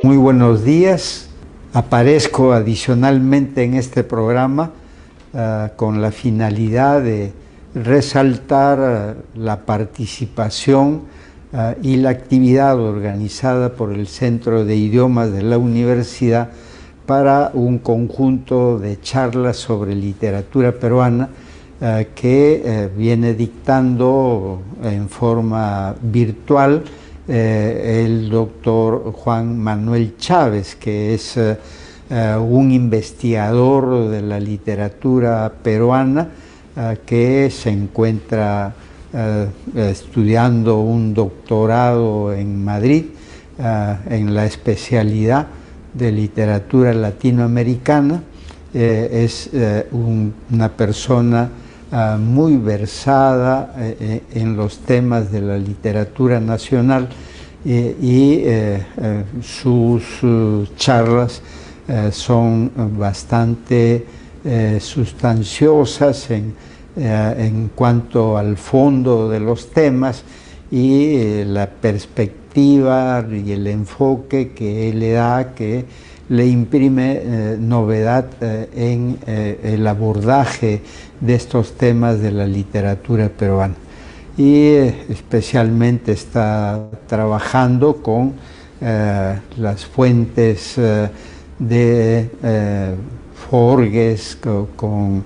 Muy buenos días. Aparezco adicionalmente en este programa con la finalidad de resaltar la participación y la actividad organizada por el Centro de Idiomas de la Universidad para un conjunto de charlas sobre literatura peruana que viene dictando en forma virtual el doctor Juan Manuel Chávez, que es un investigador de la literatura peruana que se encuentra estudiando un doctorado en Madrid en la especialidad de literatura latinoamericana. Es una persona muy versada en los temas de la literatura nacional y sus charlas son bastante sustanciosas en cuanto al fondo de los temas y la perspectiva y el enfoque que él le da, que le imprime novedad en el abordaje de estos temas de la literatura peruana. Y especialmente está trabajando con las fuentes de Forges, con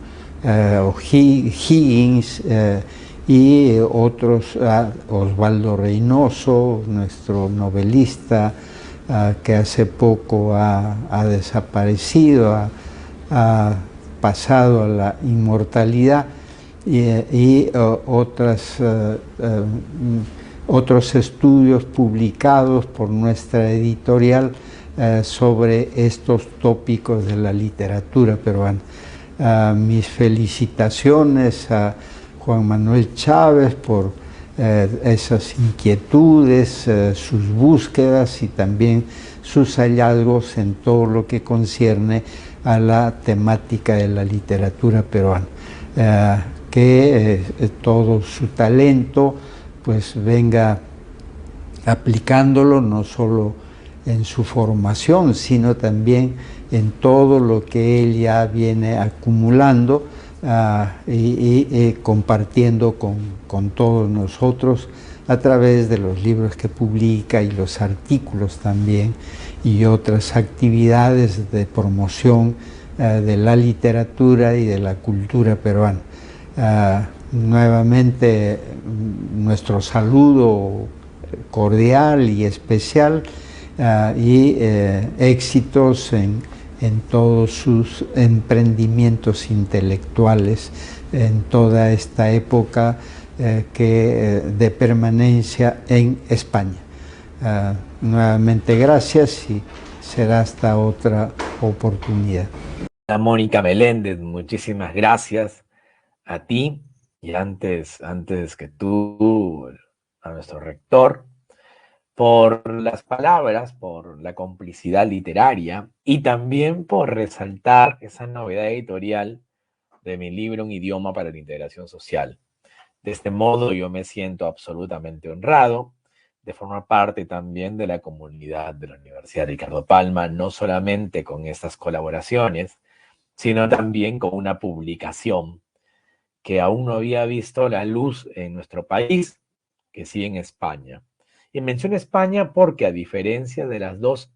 Higgins y otros, Osvaldo Reynoso, nuestro novelista, que hace poco ha desaparecido, ha pasado a la inmortalidad, y otros estudios publicados por nuestra editorial sobre estos tópicos de la literatura peruana. Mis felicitaciones a Juan Manuel Chávez por esas inquietudes, sus búsquedas y también sus hallazgos en todo lo que concierne a la temática de la literatura peruana. Que todo su talento pues venga aplicándolo no solo en su formación, sino también en todo lo que él ya viene acumulando y compartiendo con todos nosotros a través de los libros que publica y los artículos también y otras actividades de promoción de la literatura y de la cultura peruana. Nuevamente nuestro saludo cordial y especial y éxitos en todos sus emprendimientos intelectuales en toda esta época de permanencia en España. Nuevamente gracias y será hasta otra oportunidad. Mónica Meléndez, muchísimas gracias a ti y antes que tú, a nuestro rector, por las palabras, por la complicidad literaria y también por resaltar esa novedad editorial de mi libro Un idioma para la integración social. De este modo yo me siento absolutamente honrado de formar parte también de la comunidad de la Universidad Ricardo Palma, no solamente con estas colaboraciones, sino también con una publicación que aún no había visto la luz en nuestro país, que sí en España. Y menciono España porque, a diferencia de las dos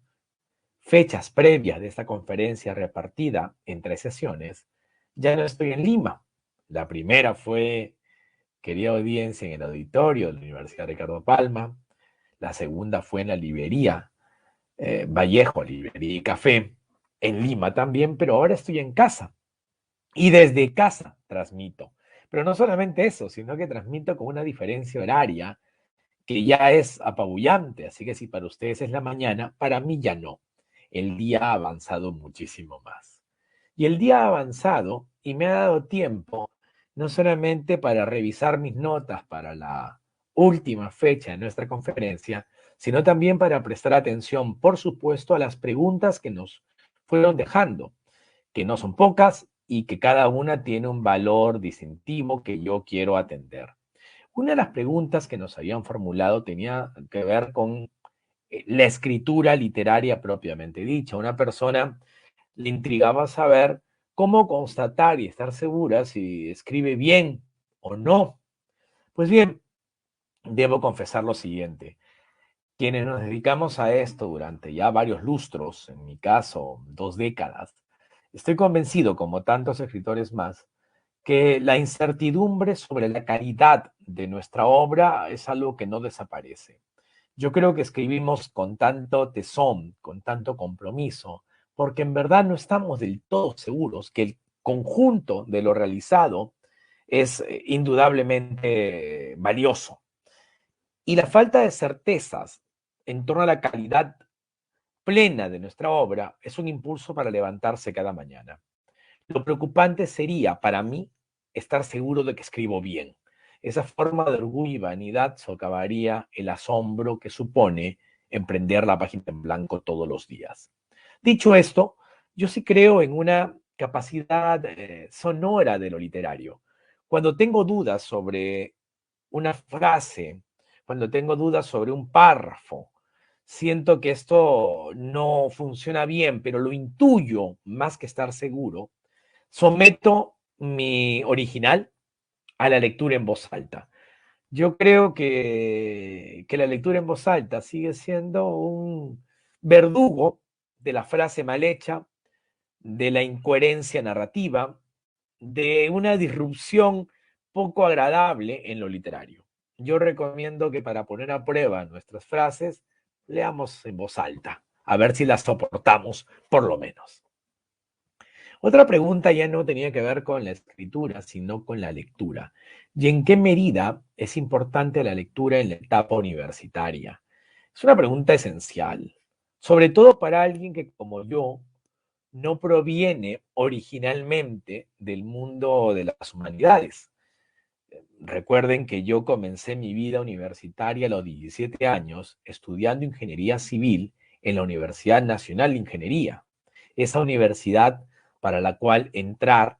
fechas previas de esta conferencia repartida en 3 sesiones, ya no estoy en Lima. La primera fue, querida audiencia, en el auditorio de la Universidad Ricardo Palma. La segunda fue en la librería Vallejo, librería y café, en Lima también, pero ahora estoy en casa. Y desde casa transmito. Pero no solamente eso, sino que transmito con una diferencia horaria que ya es apabullante. Así que si para ustedes es la mañana, para mí ya no. El día ha avanzado muchísimo más. Y el día ha avanzado y me ha dado tiempo no solamente para revisar mis notas para la última fecha de nuestra conferencia, sino también para prestar atención, por supuesto, a las preguntas que nos fueron dejando, que no son pocas y que cada una tiene un valor distintivo que yo quiero atender. Una de las preguntas que nos habían formulado tenía que ver con la escritura literaria propiamente dicha. A una persona le intrigaba saber cómo constatar y estar segura si escribe bien o no. Pues bien, debo confesar lo siguiente. Quienes nos dedicamos a esto durante ya varios lustros, en mi caso 2 décadas, estoy convencido, como tantos escritores más, que la incertidumbre sobre la calidad de nuestra obra es algo que no desaparece. Yo creo que escribimos con tanto tesón, con tanto compromiso, porque en verdad no estamos del todo seguros que el conjunto de lo realizado es indudablemente valioso. Y la falta de certezas en torno a la calidad plena de nuestra obra es un impulso para levantarse cada mañana. Lo preocupante sería, para mí, estar seguro de que escribo bien. Esa forma de orgullo y vanidad socavaría el asombro que supone emprender la página en blanco todos los días. Dicho esto, yo sí creo en una capacidad sonora de lo literario. Cuando tengo dudas sobre una frase, cuando tengo dudas sobre un párrafo, siento que esto no funciona bien, pero lo intuyo más que estar seguro, someto mi original a la lectura en voz alta. Yo creo que la lectura en voz alta sigue siendo un verdugo de la frase mal hecha, de la incoherencia narrativa, de una disrupción poco agradable en lo literario. Yo recomiendo que para poner a prueba nuestras frases, leamos en voz alta, a ver si las soportamos, por lo menos. Otra pregunta ya no tenía que ver con la escritura, sino con la lectura. ¿Y en qué medida es importante la lectura en la etapa universitaria? Es una pregunta esencial, sobre todo para alguien que, como yo, no proviene originalmente del mundo de las humanidades. Recuerden que yo comencé mi vida universitaria a los 17 años estudiando ingeniería civil en la Universidad Nacional de Ingeniería. Esa universidad para la cual entrar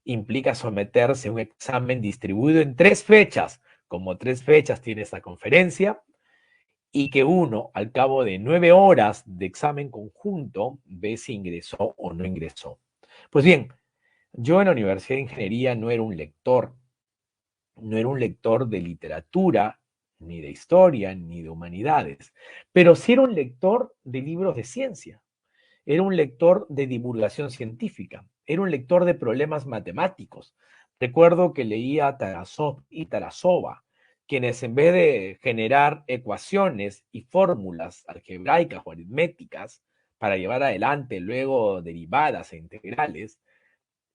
implica someterse a un examen distribuido en 3 fechas, como 3 fechas tiene esta conferencia, y que uno, al cabo de 9 horas de examen conjunto, ve si ingresó o no ingresó. Pues bien, yo en la Universidad de Ingeniería no era un lector de literatura, ni de historia, ni de humanidades, pero sí era un lector de libros de ciencia, era un lector de divulgación científica, era un lector de problemas matemáticos. Recuerdo que leía a Tarasov y Tarasova, quienes en vez de generar ecuaciones y fórmulas algebraicas o aritméticas para llevar adelante luego derivadas e integrales,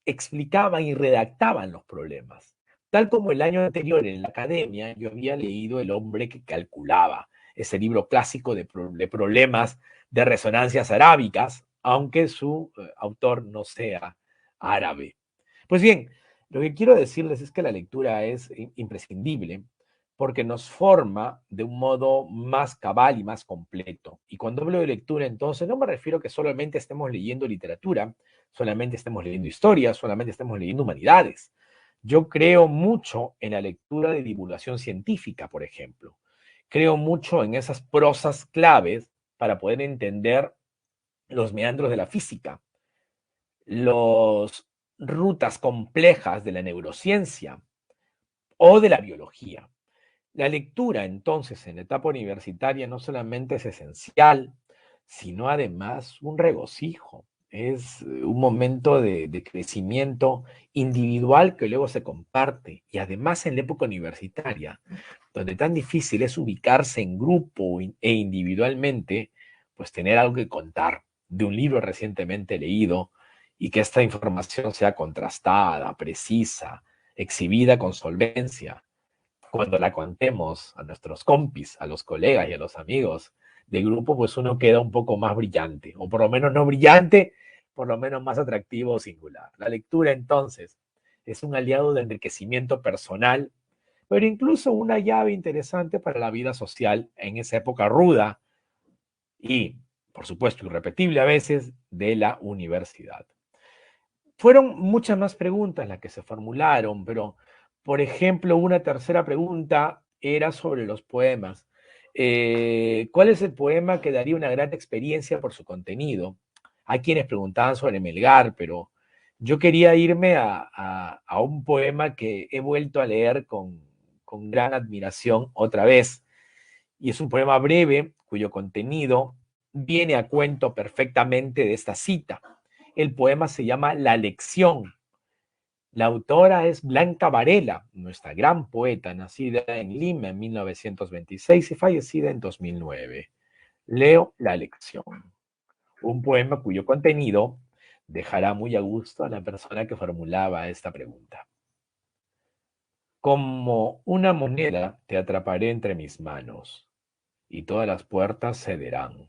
explicaban y redactaban los problemas. Tal como el año anterior en la academia, yo había leído El hombre que calculaba, ese libro clásico de problemas de resonancias arábicas, aunque su autor no sea árabe. Pues bien, lo que quiero decirles es que la lectura es imprescindible porque nos forma de un modo más cabal y más completo. Y cuando hablo de lectura, entonces no me refiero a que solamente estemos leyendo literatura, solamente estemos leyendo historia, solamente estemos leyendo humanidades. Yo creo mucho en la lectura de divulgación científica, por ejemplo. Creo mucho en esas prosas claves para poder entender los meandros de la física, las rutas complejas de la neurociencia o de la biología. La lectura, entonces, en la etapa universitaria no solamente es esencial, sino además un regocijo. Es un momento de crecimiento individual que luego se comparte. Y además en la época universitaria, donde tan difícil es ubicarse en grupo e individualmente, pues tener algo que contar de un libro recientemente leído y que esta información sea contrastada, precisa, exhibida con solvencia cuando la contemos a nuestros compis, a los colegas y a los amigos del grupo, pues uno queda un poco más brillante, o por lo menos no brillante, por lo menos más atractivo o singular. La lectura, entonces, es un aliado de enriquecimiento personal, pero incluso una llave interesante para la vida social en esa época ruda y, por supuesto, irrepetible a veces, de la universidad. Fueron muchas más preguntas las que se formularon, pero, por ejemplo, una tercera pregunta era sobre los poemas. ¿Cuál es el poema que daría una gran experiencia por su contenido? Hay quienes preguntaban sobre Melgar, pero yo quería irme a un poema que he vuelto a leer con gran admiración otra vez. Y es un poema breve cuyo contenido viene a cuento perfectamente de esta cita. El poema se llama La Lección. La autora es Blanca Varela, nuestra gran poeta, nacida en Lima en 1926 y fallecida en 2009. Leo La Lección, un poema cuyo contenido dejará muy a gusto a la persona que formulaba esta pregunta. Como una moneda te atraparé entre mis manos, y todas las puertas cederán.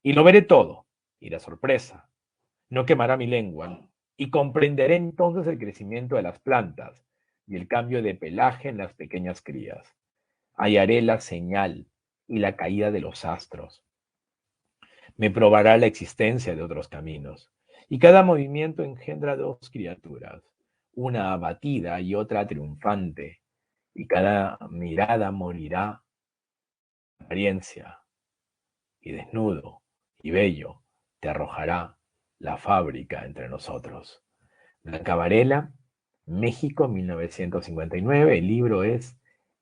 Y lo veré todo, y la sorpresa no quemará mi lengua, y comprenderé entonces el crecimiento de las plantas y el cambio de pelaje en las pequeñas crías. Hallaré la señal y la caída de los astros. Me probará la existencia de otros caminos, y cada movimiento engendra dos criaturas, una abatida y otra triunfante, y cada mirada morirá de apariencia, y desnudo y bello te arrojará la fábrica entre nosotros. Blanca Varela, México, 1959. El libro es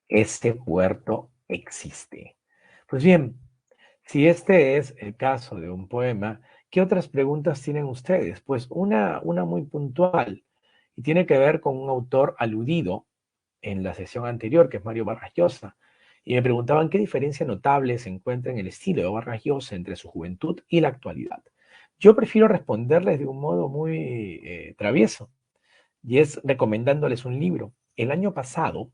Este puerto existe. Pues bien, si este es el caso de un poema, ¿qué otras preguntas tienen ustedes? Pues una muy puntual y tiene que ver con un autor aludido en la sesión anterior, que es Mario Vargas Llosa. Y me preguntaban qué diferencia notable se encuentra en el estilo de Vargas Llosa entre su juventud y la actualidad. Yo prefiero responderles de un modo muy travieso, y es recomendándoles un libro. El año pasado,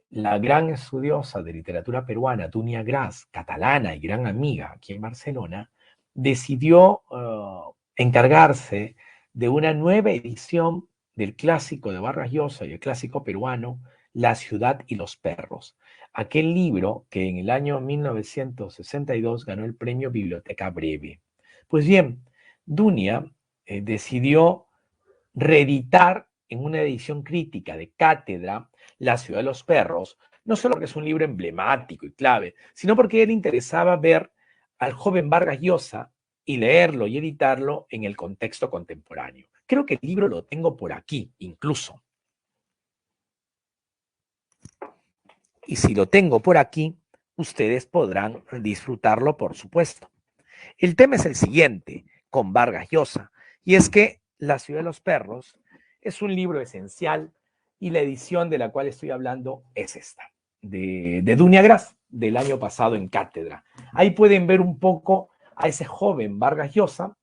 la gran estudiosa de literatura peruana, Dunia Gras, catalana y gran amiga aquí en Barcelona, decidió encargarse de una nueva edición del clásico de Vargas Llosa y el clásico peruano, La ciudad y los perros. Aquel libro que en el año 1962 ganó el premio Biblioteca Breve. Pues bien, Dunia decidió reeditar en una edición crítica de cátedra La ciudad de los perros, no solo porque es un libro emblemático y clave, sino porque a él le interesaba ver al joven Vargas Llosa y leerlo y editarlo en el contexto contemporáneo. Creo que el libro lo tengo por aquí, incluso. Y si lo tengo por aquí, ustedes podrán disfrutarlo, por supuesto. El tema es el siguiente, con Vargas Llosa, y es que La ciudad de los perros es un libro esencial y la edición de la cual estoy hablando es esta, de Dunia Gras, del año pasado en cátedra. Ahí pueden ver un poco a ese joven Vargas Llosa,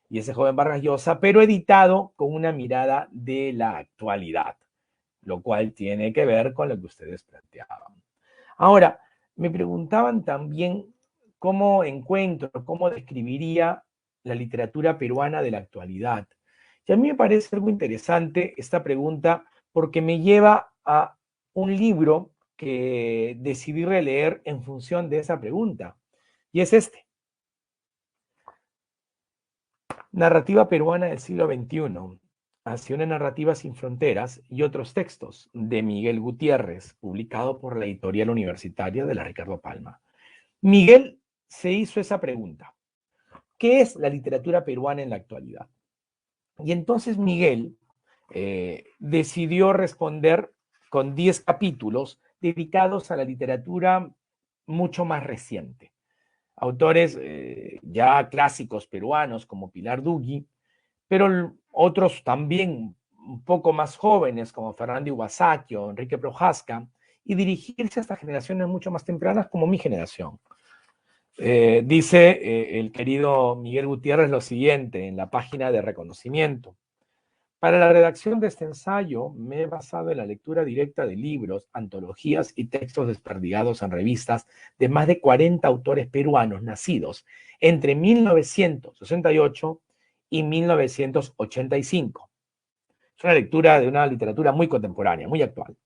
y ese joven Vargas Llosa, pero editado con una mirada de la actualidad, lo cual tiene que ver con lo que ustedes planteaban. Ahora, me preguntaban también cómo encuentro, cómo describiría la literatura peruana de la actualidad. Y a mí me parece algo interesante esta pregunta porque me lleva a un libro que decidí releer en función de esa pregunta. Y es este, Narrativa peruana del siglo XXI, hacia una narrativa sin fronteras y otros textos, de Miguel Gutiérrez, publicado por la editorial universitaria de la Ricardo Palma. Miguel se hizo esa pregunta: ¿qué es la literatura peruana en la actualidad? Y entonces Miguel decidió responder con 10 capítulos dedicados a la literatura mucho más reciente. Autores ya clásicos peruanos como Pilar Dugui, pero otros también un poco más jóvenes como Fernando Iwasaki o Enrique Prohaska, y dirigirse a estas generaciones mucho más tempranas como mi generación. Dice el querido Miguel Gutiérrez lo siguiente en la página de reconocimiento: para la redacción de este ensayo me he basado en la lectura directa de libros, antologías y textos desperdigados en revistas de más de 40 autores peruanos nacidos entre 1968 y 1985. Es una lectura de una literatura muy contemporánea, muy actual.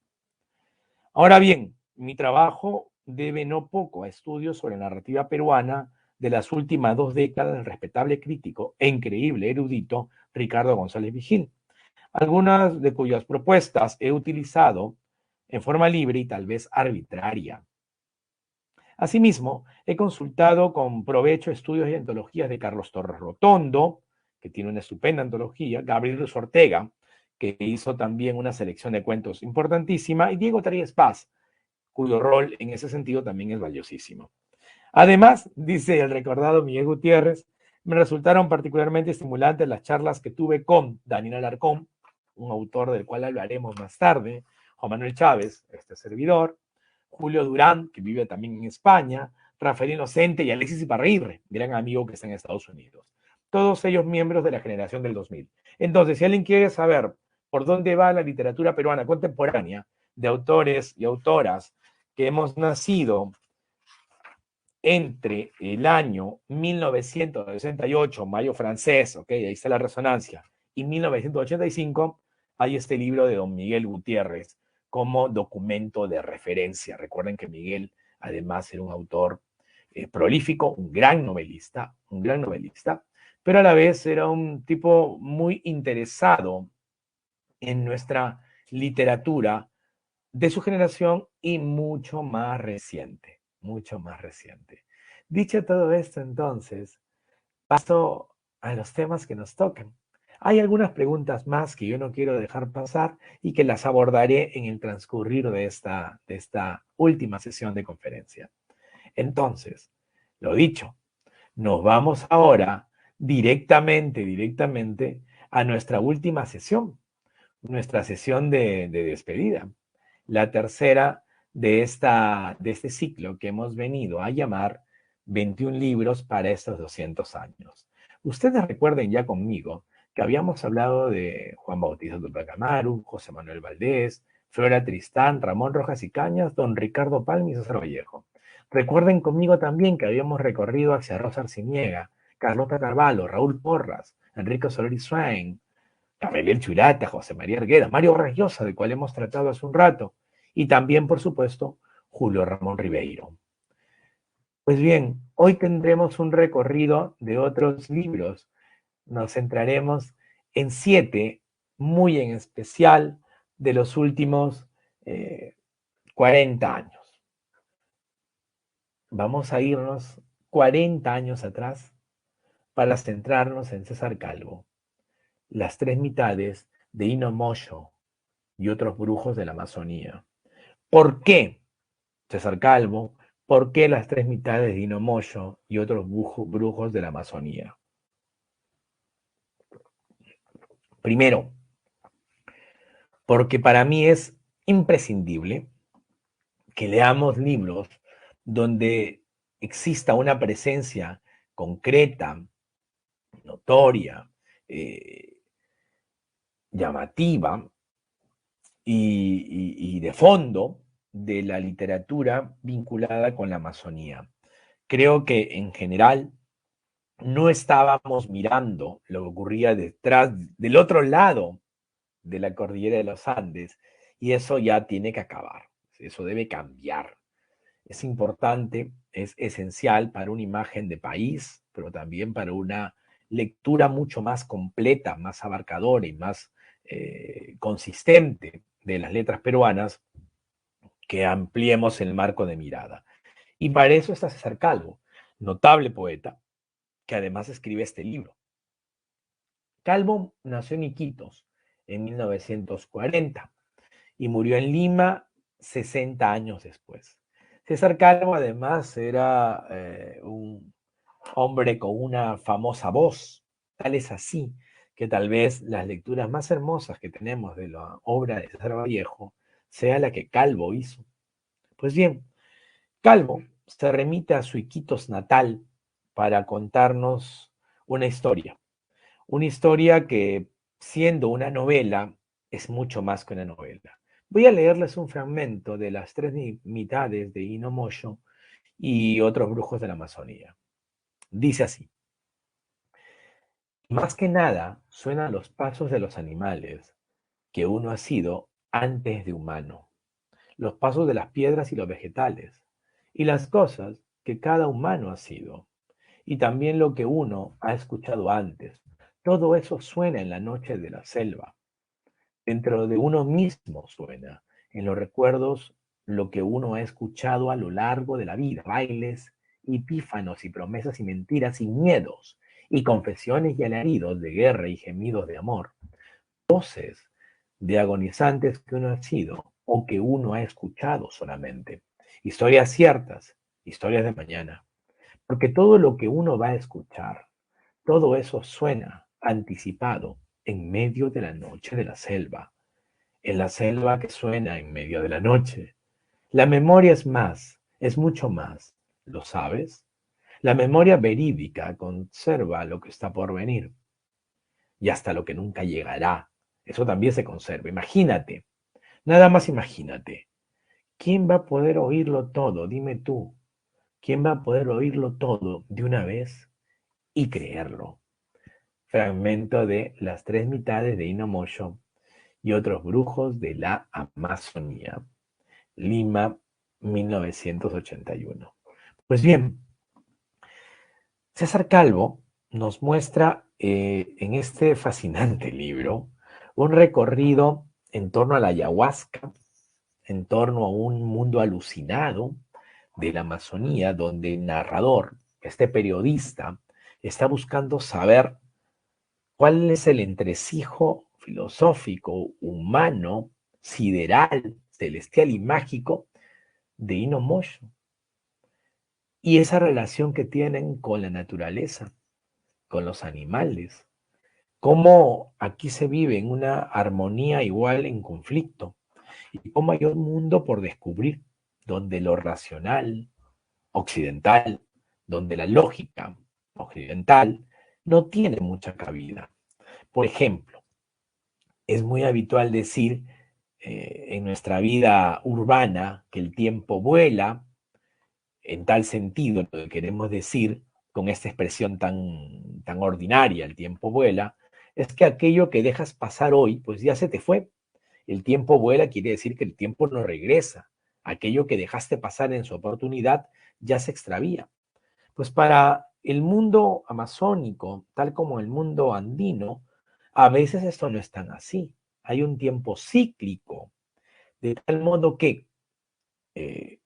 Ahora bien, mi trabajo debe no poco a estudios sobre narrativa peruana de las últimas 2 décadas del respetable crítico e increíble erudito Ricardo González Vigil, algunas de cuyas propuestas he utilizado en forma libre y tal vez arbitraria. Asimismo, he consultado con provecho estudios y antologías de Carlos Torres Rotondo, que tiene una estupenda antología, Gabriel Ruiz Ortega, que hizo también una selección de cuentos importantísima, y Diego Tríez Paz, cuyo rol en ese sentido también es valiosísimo. Además, dice el recordado Miguel Gutiérrez, me resultaron particularmente estimulantes las charlas que tuve con Daniel Alarcón, un autor del cual hablaremos más tarde, Juan Manuel Chávez, este servidor, Julio Durán, que vive también en España, Rafael Inocente y Alexis Iparraguirre, gran amigo que está en Estados Unidos. Todos ellos miembros de la generación del 2000. Entonces, si alguien quiere saber por dónde va la literatura peruana contemporánea, de autores y autoras que hemos nacido entre el año 1968, Mayo francés, ok, ahí está la resonancia, y 1985, hay este libro de don Miguel Gutiérrez como documento de referencia. Recuerden que Miguel, además, era un autor prolífico, un gran novelista, pero a la vez era un tipo muy interesado en nuestra literatura de su generación y mucho más reciente, mucho más reciente. Dicho todo esto, entonces, paso a los temas que nos tocan. Hay algunas preguntas más que yo no quiero dejar pasar y que las abordaré en el transcurrir de esta última sesión de conferencia. Entonces, lo dicho, nos vamos ahora directamente a nuestra última sesión, nuestra sesión de despedida, la tercera de este ciclo que hemos venido a llamar 21 libros para estos 200 años. Ustedes recuerden ya conmigo que habíamos hablado de Juan Bautista Tupac Amaru, José Manuel Valdés, Flora Tristán, Ramón Rojas y Cañas, don Ricardo Palma y César Vallejo. Recuerden conmigo también que habíamos recorrido hacia Rosa Arciniega, Carlota Carvalho, Raúl Porras, Enrique Solari Swain, Gabriel Churata, José María Argueda, Mario Rayosa, del cual hemos tratado hace un rato, y también, por supuesto, Julio Ramón Ribeiro. Pues bien, hoy tendremos un recorrido de otros libros. Nos centraremos en 7, muy en especial, de los últimos 40 años. Vamos a irnos 40 años atrás para centrarnos en César Calvo, Las tres mitades de Ino Moyo y otros brujos de la Amazonía. ¿Por qué César Calvo? ¿Por qué Las tres mitades de Ino Moyo y otros brujos de la Amazonía? Primero, porque para mí es imprescindible que leamos libros donde exista una presencia concreta, notoria, llamativa y de fondo de la literatura vinculada con la Amazonía. Creo que en general no estábamos mirando lo que ocurría detrás, del otro lado de la cordillera de los Andes, y eso ya tiene que acabar, eso debe cambiar. Es importante, es esencial para una imagen de país, pero también para una lectura mucho más completa, más abarcadora y más consistente de las letras peruanas, que ampliemos el marco de mirada. Y para eso está César Calvo, notable poeta, que además escribe este libro. Calvo nació en Iquitos en 1940 y murió en Lima 60 años después. César Calvo además era un hombre con una famosa voz, tal es así que tal vez las lecturas más hermosas que tenemos de la obra de César Vallejo sea la que Calvo hizo. Pues bien, Calvo se remite a su Iquitos natal para contarnos una historia que, siendo una novela, es mucho más que una novela. Voy a leerles un fragmento de Las tres mitades de Ino Moyo y otros brujos de la Amazonía. Dice así: más que nada suenan los pasos de los animales que uno ha sido antes de humano, los pasos de las piedras y los vegetales, y las cosas que cada humano ha sido, y también lo que uno ha escuchado antes. Todo eso suena en la noche de la selva. Dentro de uno mismo suena, en los recuerdos lo que uno ha escuchado a lo largo de la vida, bailes y pífanos y promesas y mentiras y miedos y confesiones y alaridos de guerra y gemidos de amor, voces de agonizantes que uno ha sido o que uno ha escuchado solamente, historias ciertas, historias de mañana, porque todo lo que uno va a escuchar, todo eso suena anticipado en medio de la noche de la selva, en la selva que suena en medio de la noche. La memoria es más, es mucho más, ¿lo sabes? La memoria verídica conserva lo que está por venir y hasta lo que nunca llegará. Eso también se conserva. Imagínate, nada más imagínate. ¿Quién va a poder oírlo todo? Dime tú. ¿Quién va a poder oírlo todo de una vez y creerlo? Fragmento de Las tres mitades de Inomosho y otros brujos de la Amazonía. Lima, 1981. Pues bien, César Calvo nos muestra en este fascinante libro un recorrido en torno a la ayahuasca, en torno a un mundo alucinado de la Amazonía, donde el narrador, este periodista, está buscando saber cuál es el entresijo filosófico, humano, sideral, celestial y mágico de Inomosho y esa relación que tienen con la naturaleza, con los animales, cómo aquí se vive en una armonía igual en conflicto y cómo hay un mundo por descubrir donde lo racional occidental, donde la lógica occidental no tiene mucha cabida. Por ejemplo, es muy habitual decir en nuestra vida urbana que el tiempo vuela, en tal sentido, lo que queremos decir con esta expresión tan ordinaria, el tiempo vuela, es que aquello que dejas pasar hoy, pues ya se te fue. El tiempo vuela quiere decir que el tiempo no regresa. Aquello que dejaste pasar en su oportunidad ya se extravía. Pues para el mundo amazónico, tal como el mundo andino, a veces esto no es tan así. Hay un tiempo cíclico, de tal modo que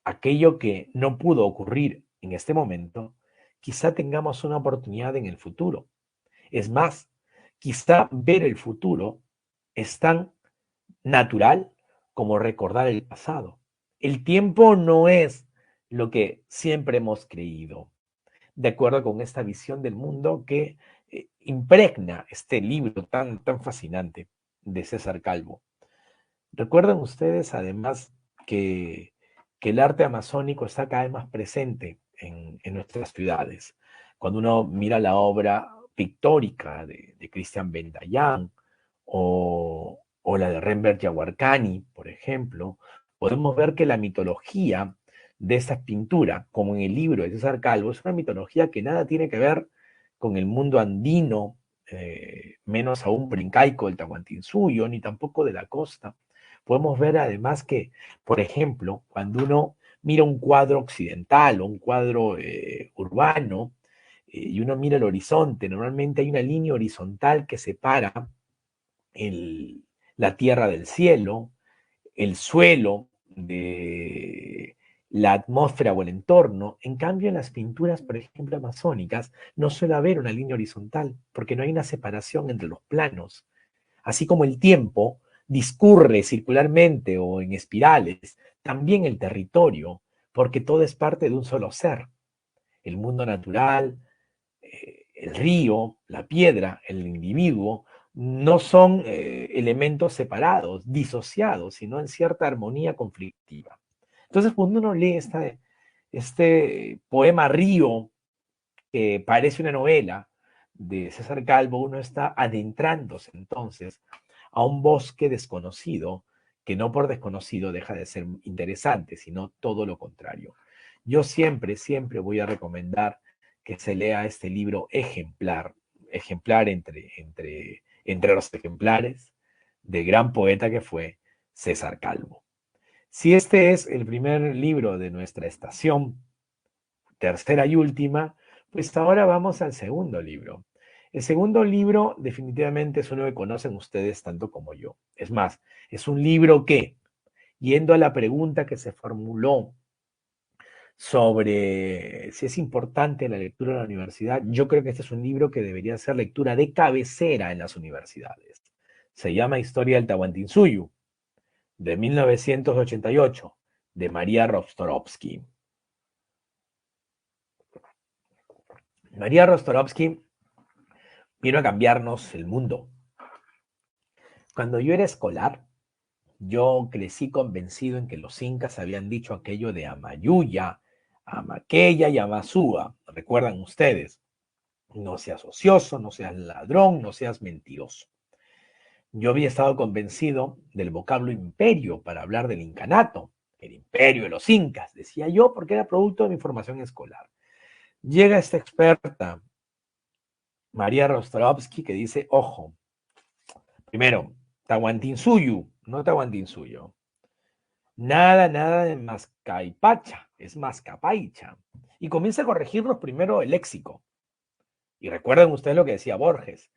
aquello que no pudo ocurrir en este momento, quizá tengamos una oportunidad en el futuro. Es más, quizá ver el futuro es tan natural como recordar el pasado. El tiempo no es lo que siempre hemos creído, de acuerdo con esta visión del mundo que impregna este libro tan fascinante de César Calvo. ¿Recuerdan ustedes además que, que el arte amazónico está cada vez más presente en nuestras ciudades? Cuando uno mira la obra pictórica de Christian Ben Dayan o la de Rembert Yawarkani, por ejemplo, podemos ver que la mitología de esta pintura, como en el libro de César Calvo, es una mitología que nada tiene que ver con el mundo andino, menos aún brincaico del Tahuantinsuyo, ni tampoco de la costa. Podemos ver además que, por ejemplo, cuando uno mira un cuadro occidental o un cuadro urbano y uno mira el horizonte, normalmente hay una línea horizontal que separa el, la tierra del cielo, el suelo de la atmósfera o el entorno. En cambio, en las pinturas, por ejemplo, amazónicas, no suele haber una línea horizontal porque no hay una separación entre los planos. Así como el tiempo discurre circularmente o en espirales, también el territorio, porque todo es parte de un solo ser. El mundo natural, el río, la piedra, el individuo, no son elementos separados, disociados, sino en cierta armonía conflictiva. Entonces, cuando uno lee este poema Río, que parece una novela de César Calvo, uno está adentrándose entonces a un bosque desconocido, que no por desconocido deja de ser interesante, sino todo lo contrario. Yo siempre voy a recomendar que se lea este libro ejemplar, ejemplar entre los ejemplares del gran poeta que fue César Calvo. Si este es el primer libro de nuestra estación, tercera y última, pues ahora vamos al segundo libro. El segundo libro definitivamente es uno que conocen ustedes tanto como yo. Es más, es un libro que yendo a la pregunta que se formuló sobre si es importante la lectura en la universidad, yo creo que este es un libro que debería ser lectura de cabecera en las universidades. Se llama Historia del Tahuantinsuyo, de 1988, de María Rostorovsky. María Rostorovsky vino a cambiarnos el mundo. Cuando yo era escolar, yo crecí convencido en que los incas habían dicho aquello de Amayuya, Amaqueya y Amazúa. ¿Recuerdan ustedes? No seas ocioso, no seas ladrón, no seas mentiroso. Yo había estado convencido del vocablo imperio para hablar del incanato, el imperio de los incas, decía yo, porque era producto de mi formación escolar. Llega esta experta, María Rostorovsky, que dice, ojo, primero, Tahuantinsuyo, no Tahuantinsuyo. Nada de mascaipacha, es mascapaicha. Y comienza a corregirnos primero el léxico. Y recuerden ustedes lo que decía Borges,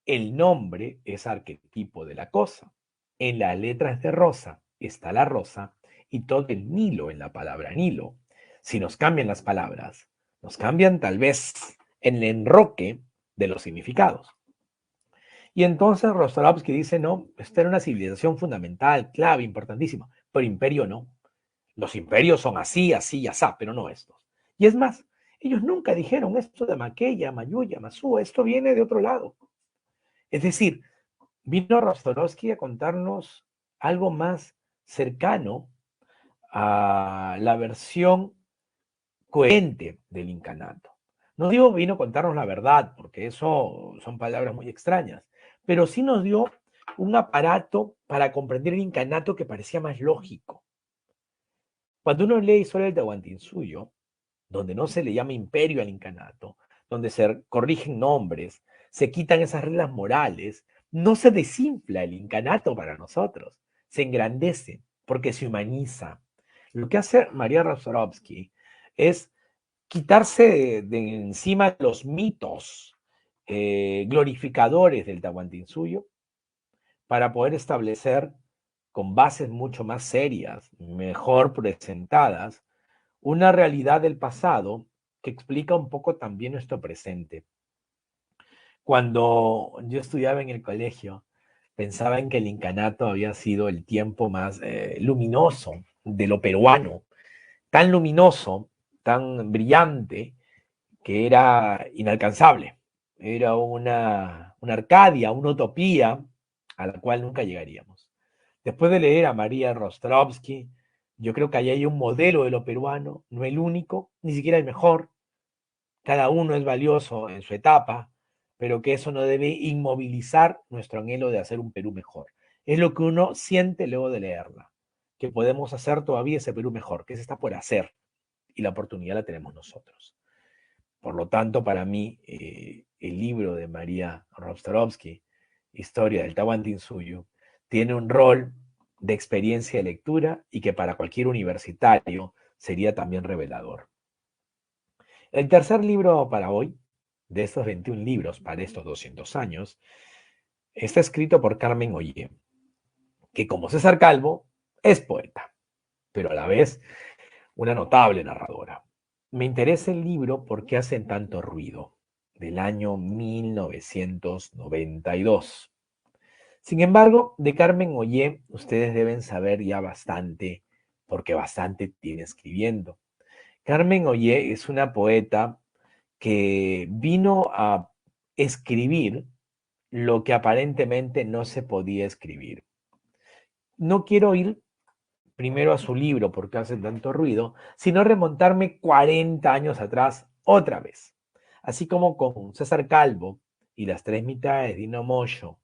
el nombre es arquetipo de la cosa. En las letras de rosa está la rosa y todo el Nilo en la palabra Nilo. Si nos cambian las palabras, nos cambian tal vez en el enroque de los significados. Y entonces Rostolovsky dice, no, esta era una civilización fundamental, clave, importantísima, pero imperio no. Los imperios son así, así y así, pero no estos. Y es más, ellos nunca dijeron esto de Maqueya, Mayuya, Masúa, esto viene de otro lado. Es decir, vino Rostorovsky a contarnos algo más cercano a la versión coherente del incanato. No digo vino a contarnos la verdad, porque eso son palabras muy extrañas, pero sí nos dio un aparato para comprender el incanato que parecía más lógico. Cuando uno lee Historia del Tahuantinsuyo, donde no se le llama imperio al incanato, donde se corrigen nombres, se quitan esas reglas morales, no se desinfla el incanato para nosotros, se engrandece porque se humaniza. Lo que hace María Rostorovsky es quitarse de encima los mitos glorificadores del Tahuantinsuyo para poder establecer con bases mucho más serias, mejor presentadas, una realidad del pasado que explica un poco también nuestro presente. Cuando yo estudiaba en el colegio, pensaba en que el incanato había sido el tiempo más luminoso de lo peruano, tan luminoso, tan brillante, que era inalcanzable. Era una Arcadia, una utopía a la cual nunca llegaríamos. Después de leer a María Rostrovsky, yo creo que ahí hay un modelo de lo peruano, no el único, ni siquiera el mejor. Cada uno es valioso en su etapa, pero que eso no debe inmovilizar nuestro anhelo de hacer un Perú mejor. Es lo que uno siente luego de leerla, que podemos hacer todavía ese Perú mejor, que se está por hacer, y la oportunidad la tenemos nosotros. Por lo tanto, para mí, el libro de María Rostrovsky, Historia del Tahuantinsuyo, tiene un rol de experiencia de lectura y que para cualquier universitario sería también revelador. El tercer libro para hoy, de estos 21 libros para estos 200 años, está escrito por Carmen Ollé, que como César Calvo es poeta, pero a la vez una notable narradora. Me interesa el libro porque hacen tanto ruido, del año 1992. Sin embargo, de Carmen Ollé, ustedes deben saber ya bastante, porque bastante tiene escribiendo. Carmen Ollé es una poeta que vino a escribir lo que aparentemente no se podía escribir. No quiero ir primero a su libro porque hace tanto ruido, sino remontarme 40 años atrás otra vez. Así como con César Calvo y las tres mitades de Dino Moyo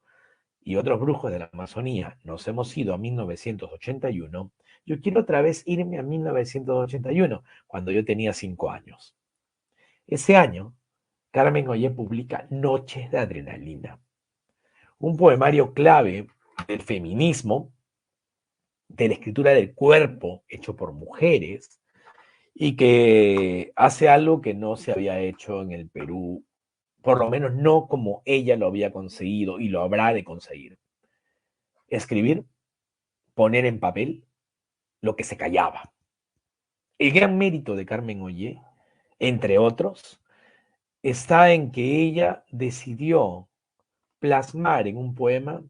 y otros brujos de la Amazonía nos hemos ido a 1981, yo quiero otra vez irme a 1981, cuando yo tenía 5 años. Ese año, Carmen Ollé publica Noches de Adrenalina, un poemario clave del feminismo, de la escritura del cuerpo hecho por mujeres y que hace algo que no se había hecho en el Perú, por lo menos no como ella lo había conseguido y lo habrá de conseguir. Escribir, poner en papel lo que se callaba. El gran mérito de Carmen Ollé, entre otros, está en que ella decidió plasmar en un poema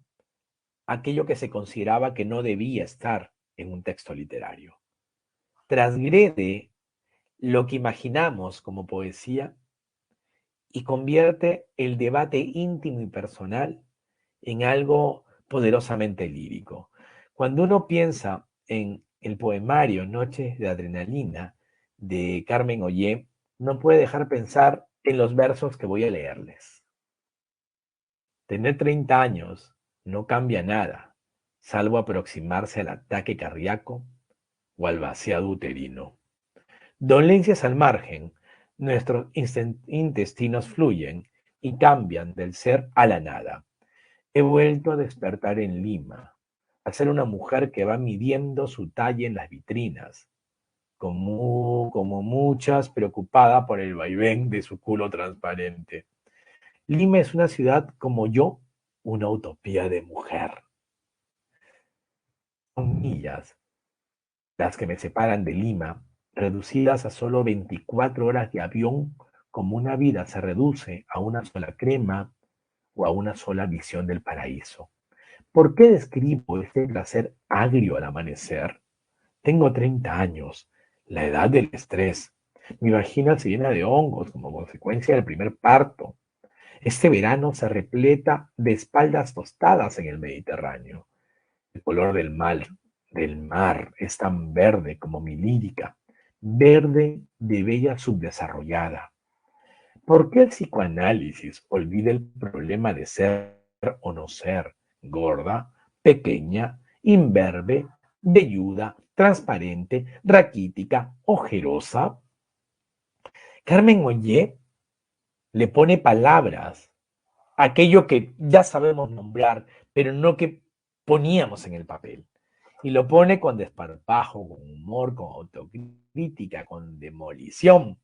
aquello que se consideraba que no debía estar en un texto literario. Transgrede lo que imaginamos como poesía y convierte el debate íntimo y personal en algo poderosamente lírico. Cuando uno piensa en el poemario Noches de Adrenalina de Carmen Ollé, no puede dejar pensar en los versos que voy a leerles. Tener 30 años no cambia nada, salvo aproximarse al ataque cardíaco o al vaciado uterino. Dolencias al margen, nuestros intestinos fluyen y cambian del ser a la nada. He vuelto a despertar en Lima, a ser una mujer que va midiendo su talla en las vitrinas, como muchas preocupada por el vaivén de su culo transparente. Lima es una ciudad como yo, una utopía de mujer. Son millas las que me separan de Lima, reducidas a solo 24 horas de avión, como una vida se reduce a una sola crema o a una sola visión del paraíso. ¿Por qué describo este placer agrio al amanecer? Tengo 30 años, la edad del estrés. Mi vagina se llena de hongos como consecuencia del primer parto. Este verano se repleta de espaldas tostadas en el Mediterráneo. El color del mar es tan verde como mi lírica, verde de bella subdesarrollada. ¿Por qué el psicoanálisis olvida el problema de ser o no ser, gorda, pequeña, imberbe, velluda, transparente, raquítica, ojerosa? Carmen Ollé le pone palabras a aquello que ya sabemos nombrar, pero no que poníamos en el papel. Y lo pone con desparpajo, con humor, con autocrítica, con demolición.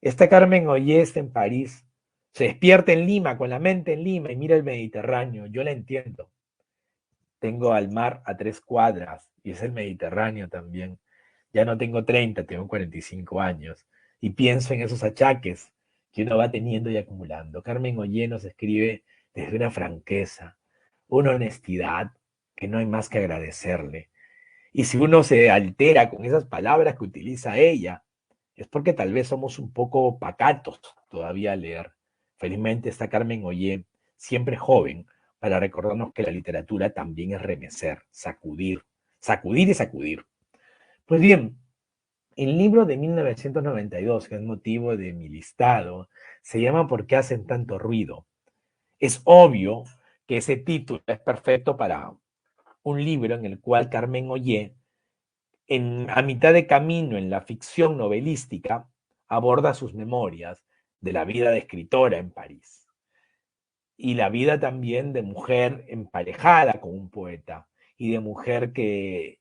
Esta Carmen Ollé está en París, se despierta en Lima, con la mente en Lima y mira el Mediterráneo. Yo la entiendo. Tengo al mar a 3 cuadras y es el Mediterráneo también. Ya no tengo 30, tengo 45 años y pienso en esos achaques que uno va teniendo y acumulando. Carmen Ollé nos escribe desde una franqueza, una honestidad que no hay más que agradecerle. Y si uno se altera con esas palabras que utiliza ella, es porque tal vez somos un poco pacatos todavía a leer. Felizmente está Carmen Ollé, siempre joven, para recordarnos que la literatura también es remecer, sacudir, sacudir y sacudir. Pues bien, el libro de 1992, que es motivo de mi listado, se llama ¿Por qué hacen tanto ruido? Es obvio que ese título es perfecto para un libro en el cual Carmen Ollé, a mitad de camino en la ficción novelística, aborda sus memorias de la vida de escritora en París y la vida también de mujer emparejada con un poeta y de mujer que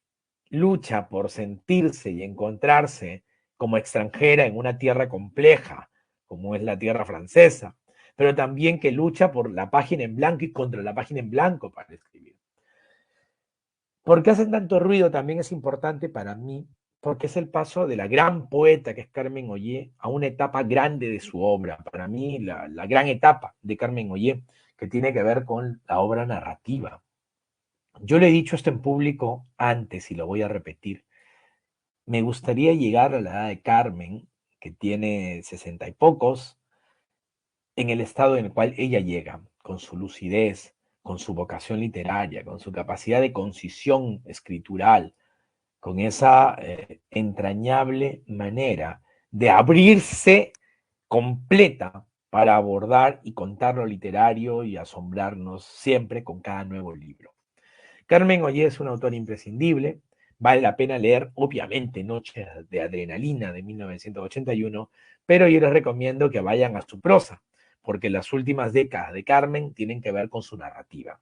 lucha por sentirse y encontrarse como extranjera en una tierra compleja, como es la tierra francesa, pero también que lucha por la página en blanco y contra la página en blanco para escribir. ¿Por qué hacen tanto ruido? También es importante para mí, porque es el paso de la gran poeta que es Carmen Ollé a una etapa grande de su obra. Para mí, la gran etapa de Carmen Ollé, que tiene que ver con la obra narrativa. Yo le he dicho esto en público antes y lo voy a repetir. Me gustaría llegar a la edad de Carmen, que tiene 60 y pocos, en el estado en el cual ella llega, con su lucidez, con su vocación literaria, con su capacidad de concisión escritural, con esa entrañable manera de abrirse completa para abordar y contar lo literario y asombrarnos siempre con cada nuevo libro. Carmen Ollé es una autora imprescindible, vale la pena leer, obviamente, Noches de Adrenalina de 1981, pero yo les recomiendo que vayan a su prosa, porque las últimas décadas de Carmen tienen que ver con su narrativa.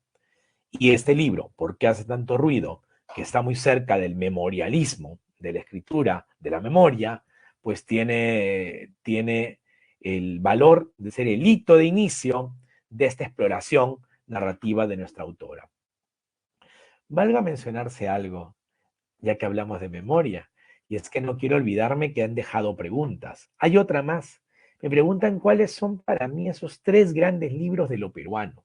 Y este libro, ¿Por qué hace tanto ruido?, que está muy cerca del memorialismo, de la escritura, de la memoria, pues tiene el valor de ser el hito de inicio de esta exploración narrativa de nuestra autora. Valga mencionarse algo, ya que hablamos de memoria, y es que no quiero olvidarme que han dejado preguntas. Hay otra más. Me preguntan cuáles son para mí esos 3 grandes libros de lo peruano.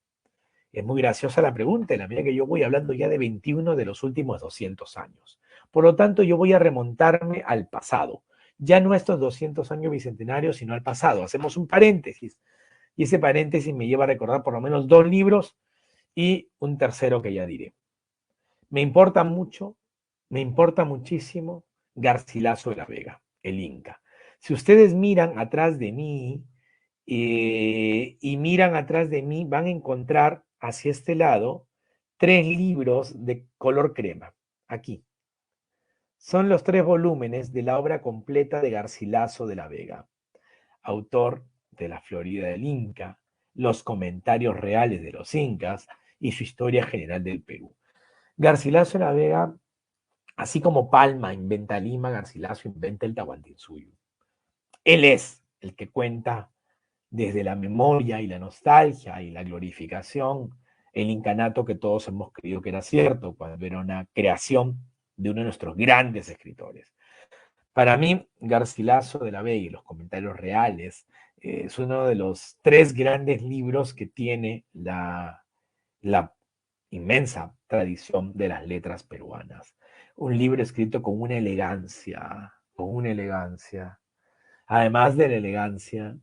Es muy graciosa la pregunta, en la medida que yo voy hablando ya de 21 de los últimos 200 años. Por lo tanto, yo voy a remontarme al pasado. Ya no a estos 200 años bicentenarios, sino al pasado. Hacemos un paréntesis. Y ese paréntesis me lleva a recordar por lo menos 2 libros y un tercero que ya diré. Me importa mucho, me importa muchísimo Garcilaso de la Vega, el Inca. Si ustedes miran atrás de mí y miran atrás de mí, van a encontrar hacia este lado 3 libros de color crema. Aquí. Son los 3 volúmenes de la obra completa de Garcilaso de la Vega, autor de La Florida del Inca, los comentarios reales de los incas y su historia general del Perú. Garcilaso de la Vega, así como Palma inventa Lima, Garcilaso inventa el Tahuantinsuyo. Él es el que cuenta desde la memoria y la nostalgia y la glorificación el incanato que todos hemos creído que era cierto, cuando era una creación de uno de nuestros grandes escritores. Para mí, Garcilaso de la Vega y los comentarios reales es uno de los 3 grandes libros que tiene la inmensa tradición de las letras peruanas. Un libro escrito con una elegancia, con una elegancia. Además de la elegancia,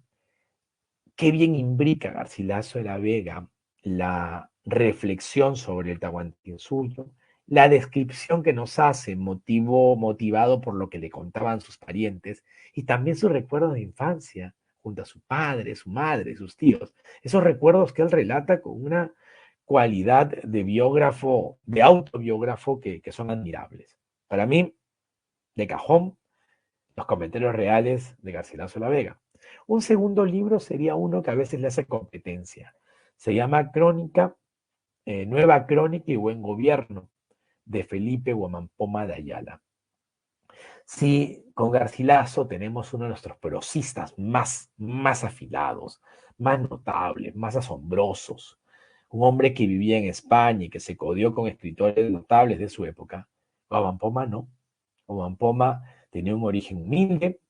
qué bien imbrica Garcilaso de la Vega la reflexión sobre el Tahuantinsuyo, la descripción que nos hace, motivado por lo que le contaban sus parientes, y también sus recuerdos de infancia, junto a su padre, su madre, sus tíos. Esos recuerdos que él relata con una cualidad de biógrafo, de autobiógrafo, que son admirables. Para mí, de cajón, los comentarios reales de Garcilaso de la Vega. Un segundo libro sería uno que a veces le hace competencia. Se llama Nueva Crónica y Buen Gobierno, de Felipe Guamampoma de Ayala. Si con Garcilaso tenemos uno de nuestros prosistas más afilados, más notables, más asombrosos, un hombre que vivía en España y que se codió con escritores notables de su época, Guamampoma no. Guamampoma tenía un origen humilde,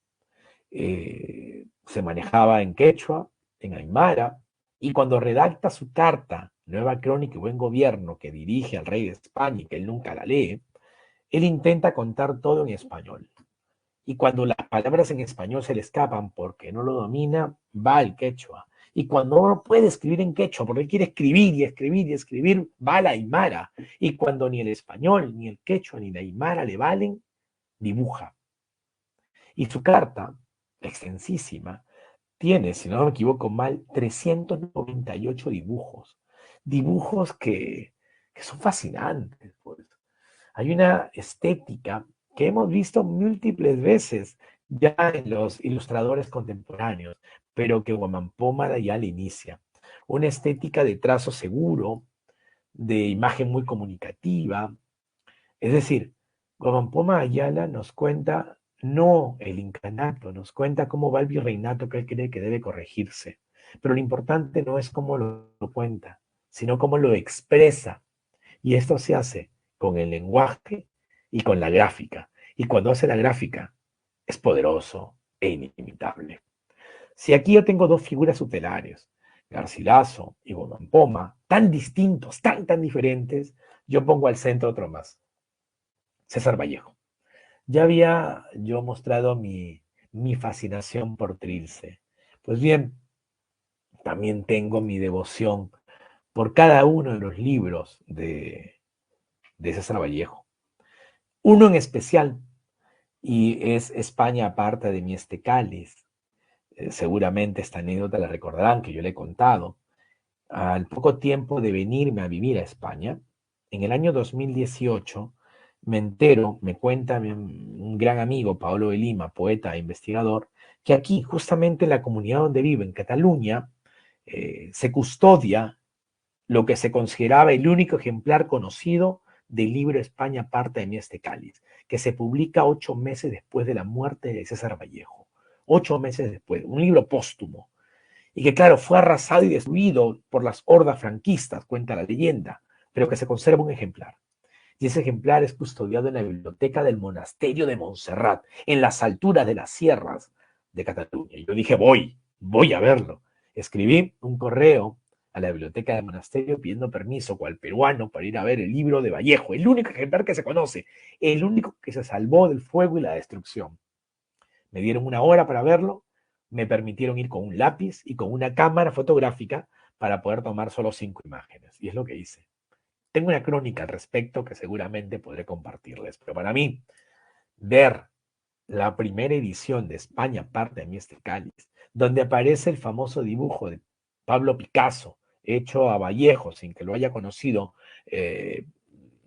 se manejaba en quechua, en aymara, y cuando redacta su carta, Nueva Crónica y Buen Gobierno, que dirige al rey de España y que él nunca la lee, él intenta contar todo en español. Y cuando las palabras en español se le escapan porque no lo domina, va al quechua. Y cuando uno puede escribir en quechua, porque él quiere escribir y escribir y escribir, va a la aymara. Y cuando ni el español, ni el quechua, ni la aymara le valen, dibuja. Y su carta, extensísima, tiene, si no me equivoco mal, 398 dibujos. Dibujos que son fascinantes. Pues. Hay una estética que hemos visto múltiples veces ya en los ilustradores contemporáneos, pero que Guamampoma ya le inicia. Una estética de trazo seguro, de imagen muy comunicativa. Es decir, Guamampoma Ayala nos cuenta no el incanato, nos cuenta cómo va el virreinato que él cree que debe corregirse. Pero lo importante no es cómo lo cuenta, sino cómo lo expresa. Y esto se hace con el lenguaje y con la gráfica. Y cuando hace la gráfica, es poderoso e inimitable. Si aquí yo tengo 2 figuras tutelares, Garcilaso y Guamampoma, tan distintos, tan diferentes, yo pongo al centro otro más, César Vallejo. Ya había yo mostrado mi fascinación por Trilce. Pues bien, también tengo mi devoción por cada uno de los libros de César Vallejo. Uno en especial, y es España aparte de mi cáliz. Seguramente esta anécdota la recordarán, que yo le he contado. Al poco tiempo de venirme a vivir a España, en el año 2018, me entero, me cuenta un gran amigo, Paolo de Lima, poeta e investigador, que aquí, justamente en la comunidad donde vive, en Cataluña, se custodia lo que se consideraba el único ejemplar conocido del libro España parte de mi cáliz, que se publica 8 meses después de la muerte de César Vallejo. 8 meses después, un libro póstumo, y que claro, fue arrasado y destruido por las hordas franquistas, cuenta la leyenda, pero que se conserva un ejemplar. y ese ejemplar es custodiado en la biblioteca del monasterio de Montserrat, en las alturas de las sierras de Cataluña. Y yo dije, voy a verlo. Escribí un correo a la biblioteca del monasterio pidiendo permiso, cual peruano, para ir a ver el libro de Vallejo, el único ejemplar que se conoce, el único que se salvó del fuego y la destrucción. Me dieron una hora para verlo, me permitieron ir con un lápiz y con una cámara fotográfica para poder tomar solo 5 imágenes. Y es lo que hice. Tengo una crónica al respecto que seguramente podré compartirles, pero para mí, ver la primera edición de España parte de mí este cáliz, donde aparece el famoso dibujo de Pablo Picasso, hecho a Vallejo, sin que lo haya conocido, eh,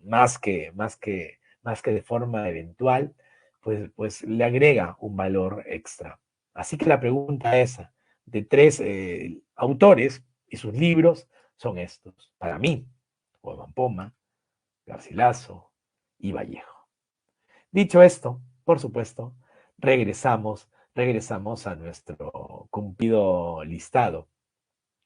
más que de forma eventual, pues le agrega un valor extra. Así que la pregunta esa, de 3 autores y sus libros, son estos. Para mí, Juan Poma, Garcilaso y Vallejo. Dicho esto, por supuesto, regresamos a nuestro cumplido listado.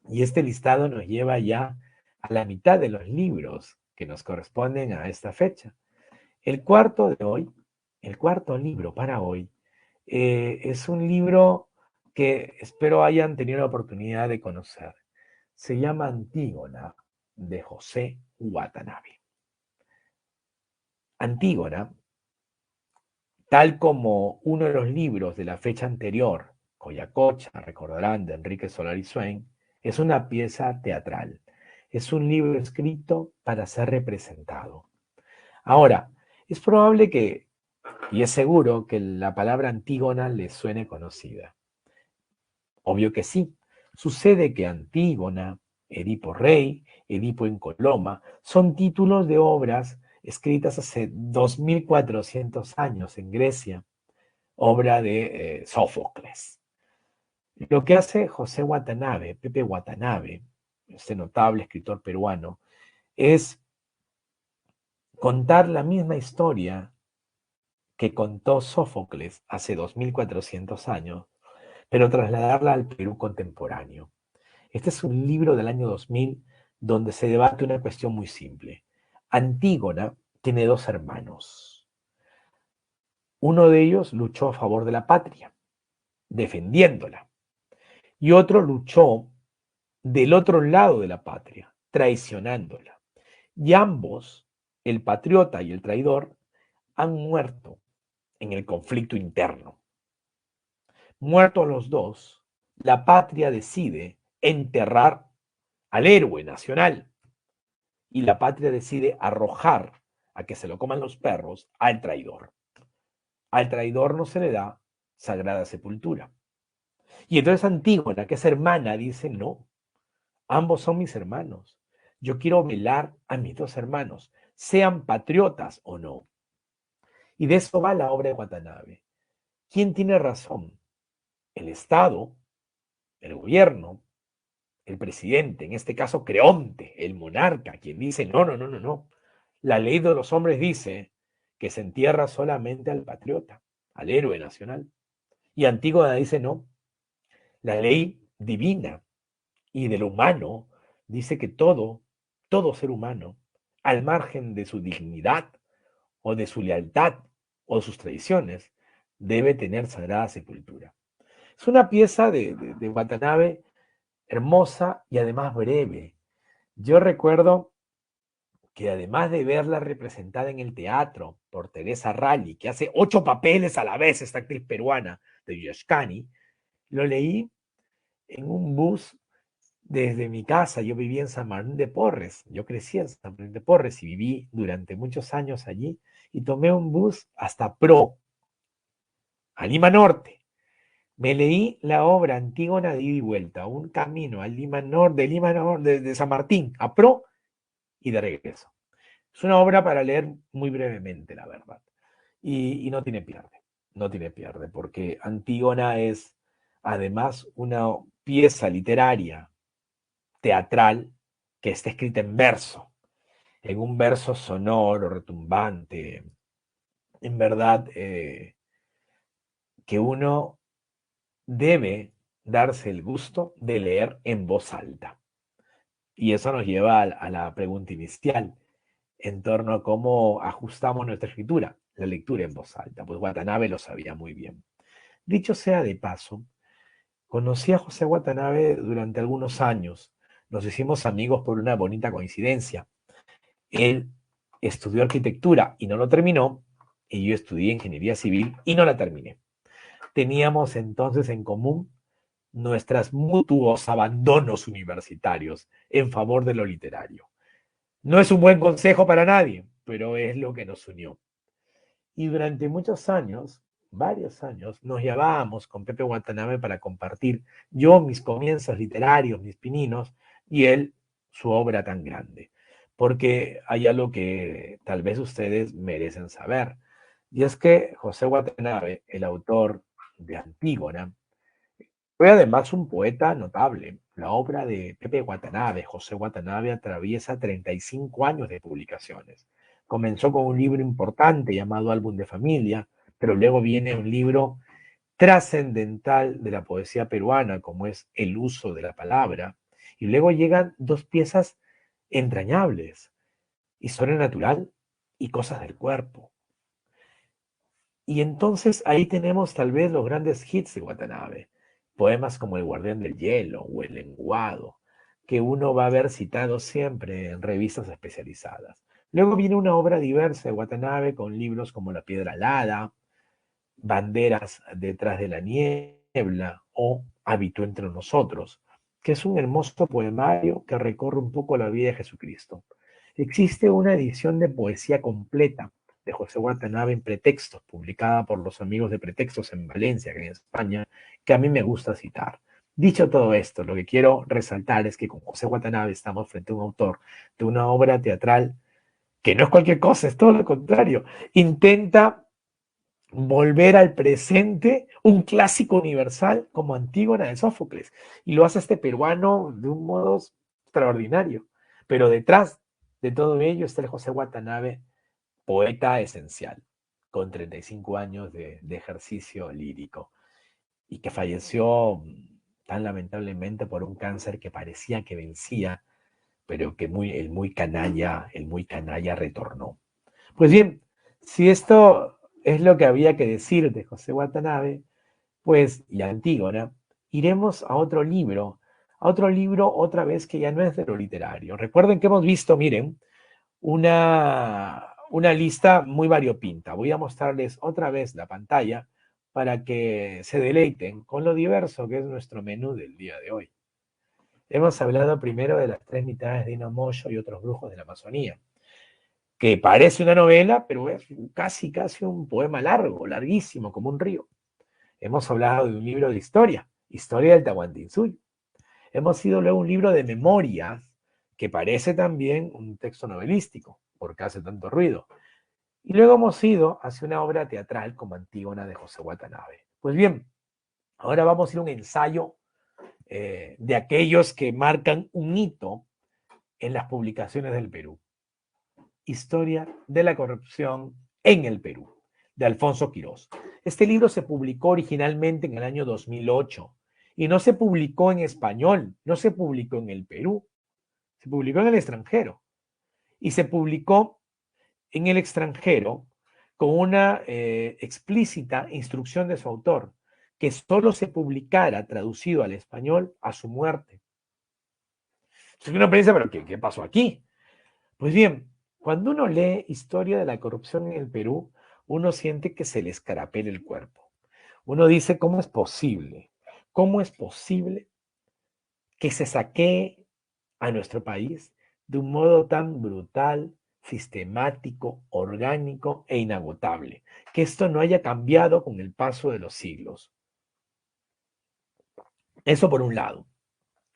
Y este listado nos lleva ya a la mitad de los libros que nos corresponden a esta fecha. El cuarto de hoy, el cuarto libro para hoy, es un libro que espero hayan tenido la oportunidad de conocer. Se llama Antígona, de José Watanabe. Antígona, tal como uno de los libros de la fecha anterior, Coyacocha, recordarán, de Enrique Solari Swain, es una pieza teatral. Es un libro escrito para ser representado. Ahora, es probable que, y es seguro, que la palabra Antígona le suene conocida. Obvio que sí. Sucede que Antígona, Edipo Rey, Edipo en Coloma, son títulos de obras escritas hace 2400 años en Grecia, obra de Sófocles. Lo que hace José Watanabe, Pepe Watanabe, este notable escritor peruano, es contar la misma historia que contó Sófocles hace 2400 años, pero trasladarla al Perú contemporáneo. Este es un libro del año 2000 donde se debate una cuestión muy simple. Antígona tiene 2 hermanos. Uno de ellos luchó a favor de la patria, defendiéndola, y otro luchó del otro lado de la patria, traicionándola. Y ambos, el patriota y el traidor, han muerto en el conflicto interno. Muertos los dos, la patria decide enterrar al héroe nacional y la patria decide arrojar a que se lo coman los perros al traidor. Al traidor no se le da sagrada sepultura. Y entonces Antígona, que es hermana, dice, no, ambos son mis hermanos. Yo quiero velar a mis 2 hermanos, sean patriotas o no. Y de eso va la obra de Watanabe. ¿Quién tiene razón? El Estado, el gobierno, el presidente, en este caso Creonte, el monarca, quien dice, no, no, no, no, no. La ley de los hombres dice que se entierra solamente al patriota, al héroe nacional. Y Antígona dice, no, la ley divina y del humano dice que todo ser humano, al margen de su dignidad o de su lealtad o de sus tradiciones, debe tener sagrada sepultura. Es una pieza de Watanabe hermosa y además breve. Yo recuerdo que además de verla representada en el teatro por Teresa Ralli, que hace 8 papeles a la vez, esta actriz peruana de Yoshkani, lo leí en un bus desde mi casa. Yo vivía en San Martín de Porres, yo crecí en San Martín de Porres y viví durante muchos años allí, y tomé un bus hasta Pro, a Lima Norte. Me leí la obra Antígona de ida y vuelta, un camino a Lima Norte, de San Martín a Pro y de regreso. Es una obra para leer muy brevemente, la verdad. Y no tiene pierde, no tiene pierde, porque Antígona es además una pieza literaria, teatral, que está escrita en un verso sonoro, retumbante, en verdad que uno debe darse el gusto de leer en voz alta. Y eso nos lleva a la pregunta inicial. en torno a cómo ajustamos nuestra escritura, la lectura en voz alta, pues Watanabe lo sabía muy bien. Dicho sea de paso, conocí a José Watanabe durante algunos años. Nos hicimos amigos por una bonita coincidencia. Él estudió arquitectura y no lo terminó, y yo estudié ingeniería civil y no la terminé. Teníamos entonces en común nuestros mutuos abandonos universitarios en favor de lo literario. No es un buen consejo para nadie, pero es lo que nos unió. Y durante muchos años, varios años, nos llamábamos con Pepe Watanabe para compartir yo mis comienzos literarios, mis pininos, y él su obra tan grande. Porque hay algo que tal vez ustedes merecen saber. Y es que José Watanabe, el autor de Antígona, fue además un poeta notable. La obra de Pepe Watanabe, José Watanabe, atraviesa 35 años de publicaciones. Comenzó con un libro importante llamado Álbum de Familia, pero luego viene un libro trascendental de la poesía peruana, como es El uso de la palabra, y luego llegan dos piezas entrañables, Historia natural y Cosas del cuerpo. Y entonces ahí tenemos tal vez los grandes hits de Watanabe, poemas como El guardián del hielo o El lenguado, que uno va a ver citados siempre en revistas especializadas. Luego viene una obra diversa de Watanabe con libros como La piedra alada, Banderas detrás de la niebla o Habitó entre nosotros, que es un hermoso poemario que recorre un poco la vida de Jesucristo. Existe una edición de poesía completa de José Watanabe en Pretextos, publicada por los amigos de Pretextos en Valencia, que en España, que a mí me gusta citar. Dicho todo esto, lo que quiero resaltar es que con José Watanabe estamos frente a un autor de una obra teatral que no es cualquier cosa, es todo lo contrario. Intenta volver al presente un clásico universal como Antígona de Sófocles. Y lo hace este peruano de un modo extraordinario. Pero detrás de todo ello está el José Watanabe, poeta esencial, con 35 años de ejercicio lírico, y que falleció tan lamentablemente por un cáncer que parecía que vencía, pero que el muy canalla retornó. Pues bien, si esto es lo que había que decir de José Watanabe, pues, y Antígona, iremos a otro libro otra vez que ya no es de lo literario. Recuerden que hemos visto, miren, una lista muy variopinta. Voy a mostrarles otra vez la pantalla para que se deleiten con lo diverso que es nuestro menú del día de hoy. Hemos hablado primero de las tres mitades de Dino Moyo y otros brujos de la Amazonía, que parece una novela, pero es casi un poema largo, larguísimo, como un río. Hemos hablado de un libro de historia, Historia del Tahuantinsuyo. Hemos ido luego a un libro de memorias, que parece también un texto novelístico, porque hace tanto ruido. Y luego hemos ido hacia una obra teatral como Antígona de José Watanabe. Pues bien, ahora vamos a ir a un ensayo de aquellos que marcan un hito en las publicaciones del Perú. Historia de la corrupción en el Perú, de Alfonso Quirós. Este libro se publicó originalmente en el año 2008 y no se publicó en español, no se publicó en el Perú, se publicó en el extranjero. Y se publicó en el extranjero con una explícita instrucción de su autor, que solo se publicara traducido al español a su muerte. Entonces uno piensa, pero ¿qué pasó aquí? Pues bien, cuando uno lee Historia de la corrupción en el Perú, uno siente que se le escarapela el cuerpo. Uno dice, ¿cómo es posible? ¿Cómo es posible que se saquee a nuestro país de un modo tan brutal, sistemático, orgánico e inagotable? Que esto no haya cambiado con el paso de los siglos. Eso por un lado.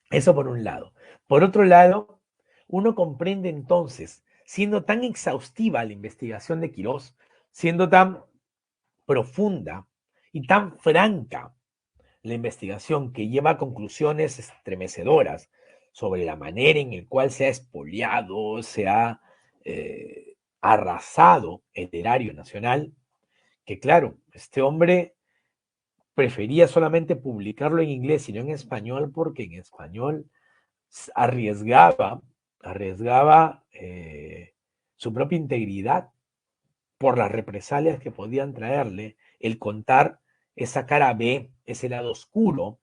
Eso por un lado. Por otro lado, uno comprende entonces, siendo tan exhaustiva la investigación de Quirós, siendo tan profunda y tan franca la investigación que lleva a conclusiones estremecedoras sobre la manera en la cual se ha expoliado, se ha arrasado el erario nacional, que claro, este hombre prefería solamente publicarlo en inglés y no en español, porque en español arriesgaba su propia integridad por las represalias que podían traerle el contar esa cara B, ese lado oscuro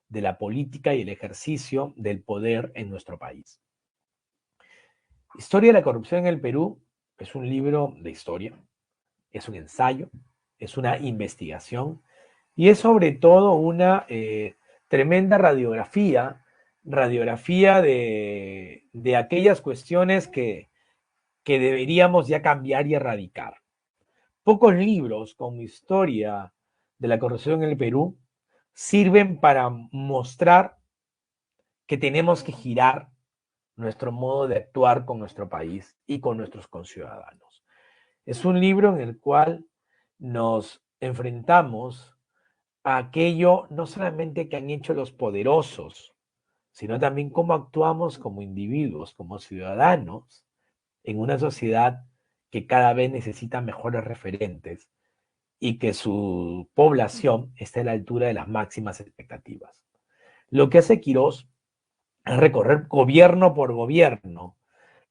de la política y el ejercicio del poder en nuestro país. Historia de la corrupción en el Perú es un libro de historia, es un ensayo, es una investigación y es sobre todo una tremenda radiografía de aquellas cuestiones que deberíamos ya cambiar y erradicar. Pocos libros como Historia de la corrupción en el Perú sirven para mostrar que tenemos que girar nuestro modo de actuar con nuestro país y con nuestros conciudadanos. Es un libro en el cual nos enfrentamos a aquello no solamente que han hecho los poderosos, sino también cómo actuamos como individuos, como ciudadanos, en una sociedad que cada vez necesita mejores referentes y que su población esté a la altura de las máximas expectativas. Lo que hace Quirós es recorrer gobierno por gobierno,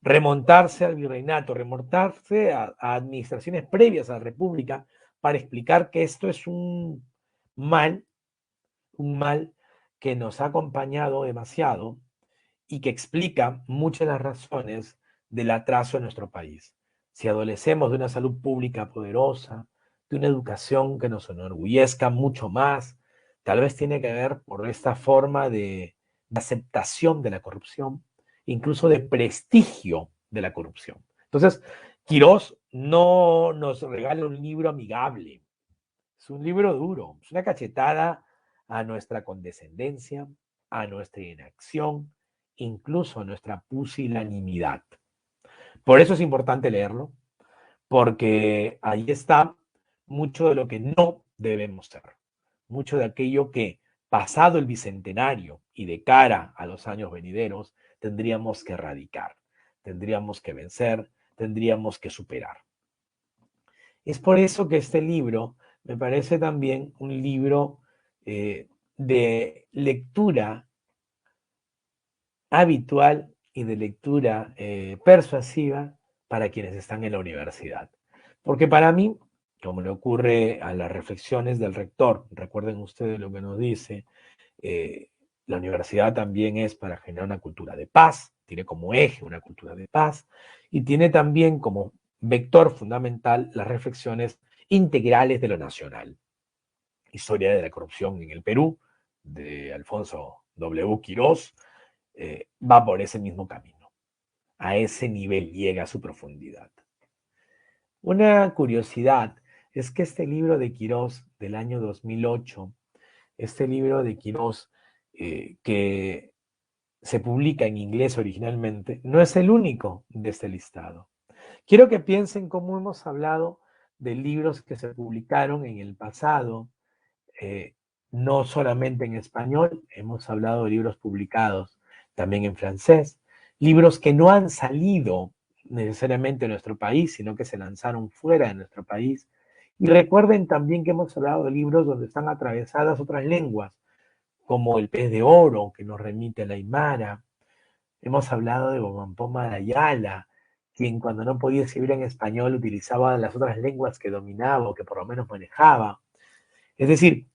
remontarse al virreinato, remontarse a administraciones previas a la República para explicar que esto es un mal que nos ha acompañado demasiado y que explica muchas de las razones del atraso en nuestro país. Si adolecemos de una salud pública poderosa, de una educación que nos enorgullezca mucho más, tal vez tiene que ver por esta forma de aceptación de la corrupción, incluso de prestigio de la corrupción. Entonces, Quirós no nos regala un libro amigable, es un libro duro, es una cachetada a nuestra condescendencia, a nuestra inacción, incluso a nuestra pusilanimidad. Por eso es importante leerlo, porque ahí está mucho de lo que no debemos ser, mucho de aquello que, pasado el bicentenario y de cara a los años venideros, tendríamos que erradicar, tendríamos que vencer, tendríamos que superar. Es por eso que este libro me parece también un libro de lectura habitual y de lectura persuasiva para quienes están en la universidad. Porque para mí, como le ocurre a las reflexiones del rector, recuerden ustedes lo que nos dice, la universidad también es para generar una cultura de paz, tiene como eje una cultura de paz y tiene también como vector fundamental las reflexiones integrales de lo nacional. Historia de la corrupción en el Perú, de Alfonso W. Quirós, va por ese mismo camino. A ese nivel llega a su profundidad. Una curiosidad es que este libro de Quirós del año 2008, este libro de Quirós que se publica en inglés originalmente, no es el único de este listado. Quiero que piensen cómo hemos hablado de libros que se publicaron en el pasado, no solamente en español, hemos hablado de libros publicados también en francés, libros que no han salido necesariamente en nuestro país, sino que se lanzaron fuera de nuestro país. Y recuerden también que hemos hablado de libros donde están atravesadas otras lenguas, como El pez de oro, que nos remite a la Aymara. Hemos hablado de Bomampoma de Ayala, quien cuando no podía escribir en español utilizaba las otras lenguas que dominaba o que por lo menos manejaba. Es decir,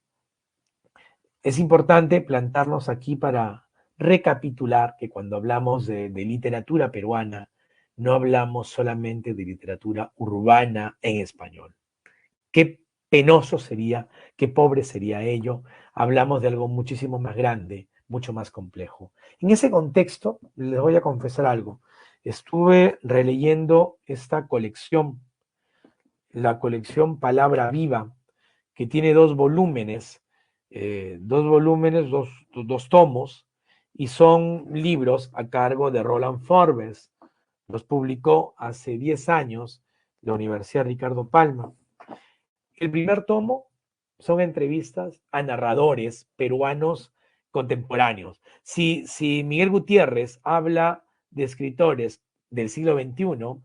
es importante plantarnos aquí para recapitular que cuando hablamos de literatura peruana, no hablamos solamente de literatura urbana en español. Qué penoso sería, qué pobre sería ello. Hablamos de algo muchísimo más grande, mucho más complejo. En ese contexto, les voy a confesar algo. Estuve releyendo esta colección, la colección Palabra Viva, que tiene dos volúmenes, dos tomos, y son libros a cargo de Roland Forbes. Los publicó hace 10 años la Universidad Ricardo Palma. El primer tomo son entrevistas a narradores peruanos contemporáneos. Si Miguel Gutiérrez habla de escritores del siglo XXI,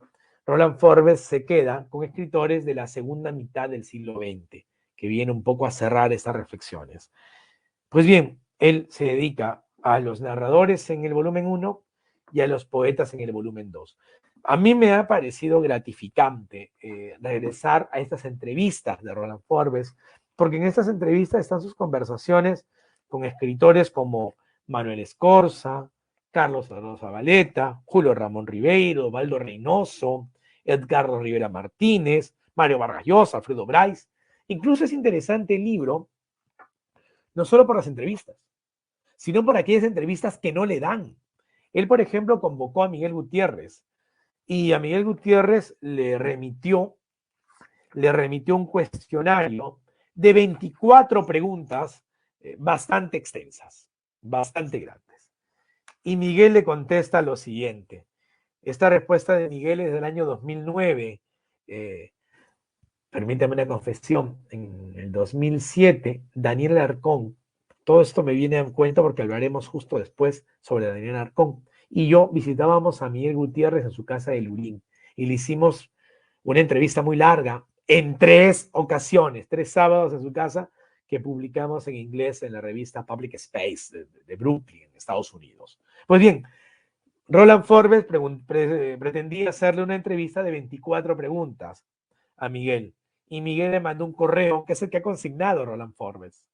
Roland Forbes se queda con escritores de la segunda mitad del siglo XX, que viene un poco a cerrar estas reflexiones. Pues bien, él se dedica a los narradores en el volumen 1 y a los poetas en el volumen 2. a mí me ha parecido gratificante regresar a estas entrevistas de Roland Forbes, porque en estas entrevistas están sus conversaciones con escritores como Manuel Escorza, Carlos Alonso Zabaleta, Julio Ramón Ribeiro, Baldo Reynoso, Edgardo Rivera Martínez, Mario Vargas Llosa, Alfredo Bryce. Incluso es interesante el libro, no solo por las entrevistas, sino por aquellas entrevistas que no le dan. Él, por ejemplo, convocó a Miguel Gutiérrez y a Miguel Gutiérrez le remitió un cuestionario de 24 preguntas bastante extensas, bastante grandes. Y Miguel le contesta lo siguiente. Esta respuesta de Miguel es del año 2009. Permítame una confesión. En el 2007, Daniel Alarcón, todo esto me viene a cuenta porque hablaremos justo después sobre Daniel Alarcón, y yo visitábamos a Miguel Gutiérrez en su casa de Lurín y le hicimos una entrevista muy larga en 3 ocasiones, 3 sábados en su casa, que publicamos en inglés en la revista Public Space de Brooklyn, en Estados Unidos. Pues bien, Roland Forbes pretendía hacerle una entrevista de 24 preguntas a Miguel, y Miguel le mandó un correo, que es el que ha consignado Roland Forbes.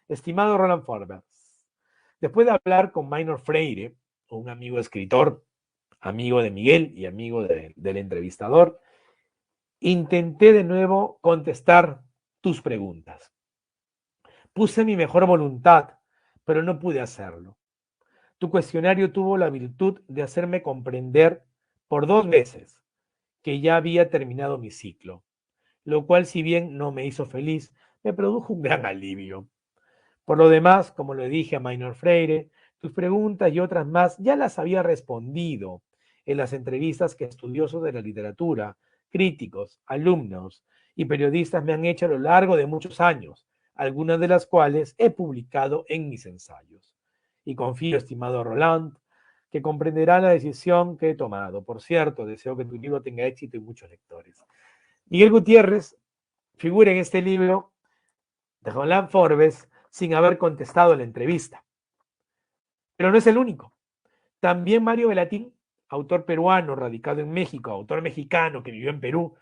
Estimado Roland Forbes, después de hablar con Minor Freire, un amigo escritor, amigo de Miguel y amigo del entrevistador, intenté de nuevo contestar tus preguntas. Puse mi mejor voluntad, pero no pude hacerlo. Tu cuestionario tuvo la virtud de hacerme comprender por 2 veces que ya había terminado mi ciclo, lo cual, si bien no me hizo feliz, me produjo un gran alivio. Por lo demás, como le dije a Minor Freire, tus preguntas y otras más ya las había respondido en las entrevistas que estudiosos de la literatura, críticos, alumnos y periodistas me han hecho a lo largo de muchos años, algunas de las cuales he publicado en mis ensayos. Y confío, estimado Roland, que comprenderá la decisión que he tomado. Por cierto, deseo que tu libro tenga éxito y muchos lectores. Miguel Gutiérrez figura en este libro de Roland Forbes sin haber contestado la entrevista. Pero no es el único. También Mario Bellatín, autor peruano radicado en México, autor mexicano que vivió en Perú,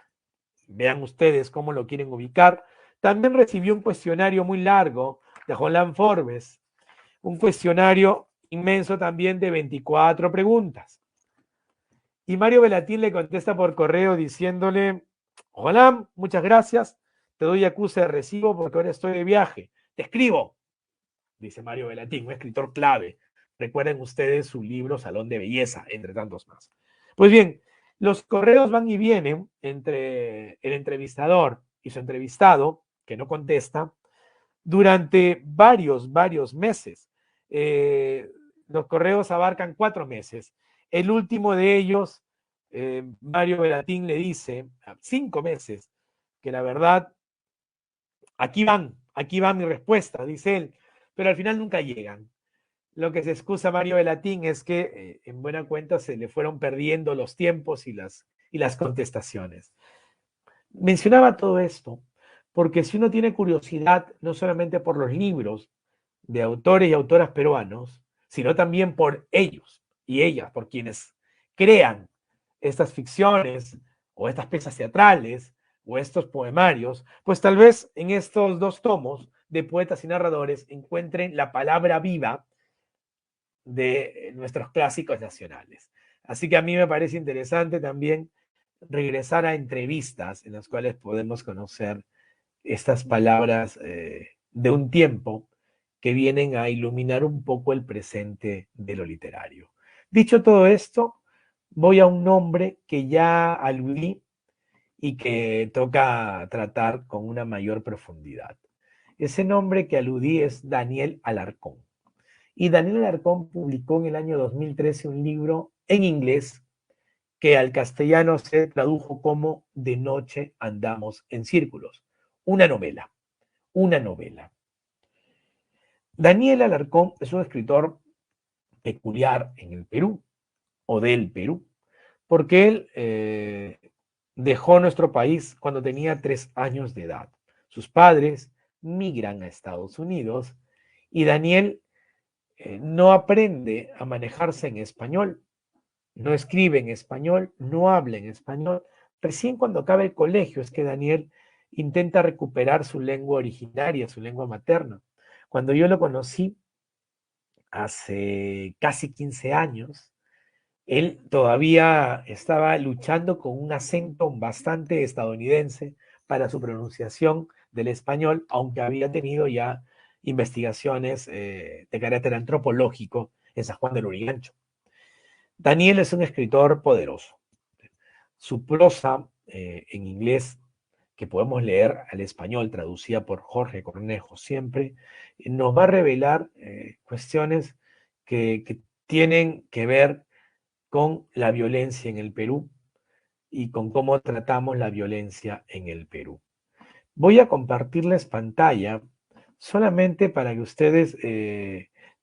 vean ustedes cómo lo quieren ubicar, también recibió un cuestionario muy largo de Roland Forbes, un cuestionario inmenso también de 24 preguntas. Y Mario Bellatín le contesta por correo diciéndole: Roland, muchas gracias, te doy acuse de recibo porque ahora estoy de viaje. Te escribo, dice Mario Bellatín, un escritor clave. Recuerden ustedes su libro Salón de Belleza, entre tantos más. Pues bien, los correos van y vienen entre el entrevistador y su entrevistado, que no contesta, durante varios meses. Los correos abarcan 4 meses. El último de ellos, Mario Bellatín le dice, 5 meses, que la verdad, aquí va mi respuesta, dice él, pero al final nunca llegan. Lo que se excusa Mario Bellatín es que en buena cuenta se le fueron perdiendo los tiempos y las contestaciones. Mencionaba todo esto porque si uno tiene curiosidad no solamente por los libros de autores y autoras peruanos, sino también por ellos y ellas, por quienes crean estas ficciones o estas piezas teatrales o estos poemarios, pues tal vez en estos 2 tomos de poetas y narradores encuentren la palabra viva de nuestros clásicos nacionales. Así que a mí me parece interesante también regresar a entrevistas en las cuales podemos conocer estas palabras de un tiempo que vienen a iluminar un poco el presente de lo literario. Dicho todo esto, voy a un nombre que ya aludí y que toca tratar con una mayor profundidad. Ese nombre que aludí es Daniel Alarcón. Y Daniel Alarcón publicó en el año 2013 un libro en inglés que al castellano se tradujo como De noche andamos en círculos. Una novela. Daniel Alarcón es un escritor peculiar en el Perú, o del Perú, porque él dejó nuestro país cuando tenía 3 años de edad. Sus padres migran a Estados Unidos y Daniel no aprende a manejarse en español no escribe en español, no habla en español. Recién cuando acaba el colegio es que Daniel intenta recuperar su lengua originaria, su lengua materna. Cuando yo lo conocí hace casi 15 años, él todavía estaba luchando con un acento bastante estadounidense para su pronunciación del español, aunque había tenido ya investigaciones de carácter antropológico en San Juan del Lurigancho. Daniel es un escritor poderoso. Su prosa en inglés, que podemos leer al español, traducida por Jorge Cornejo siempre, nos va a revelar cuestiones que tienen que ver con la violencia en el Perú y con cómo tratamos la violencia en el Perú. Voy a compartirles pantalla solamente para que ustedes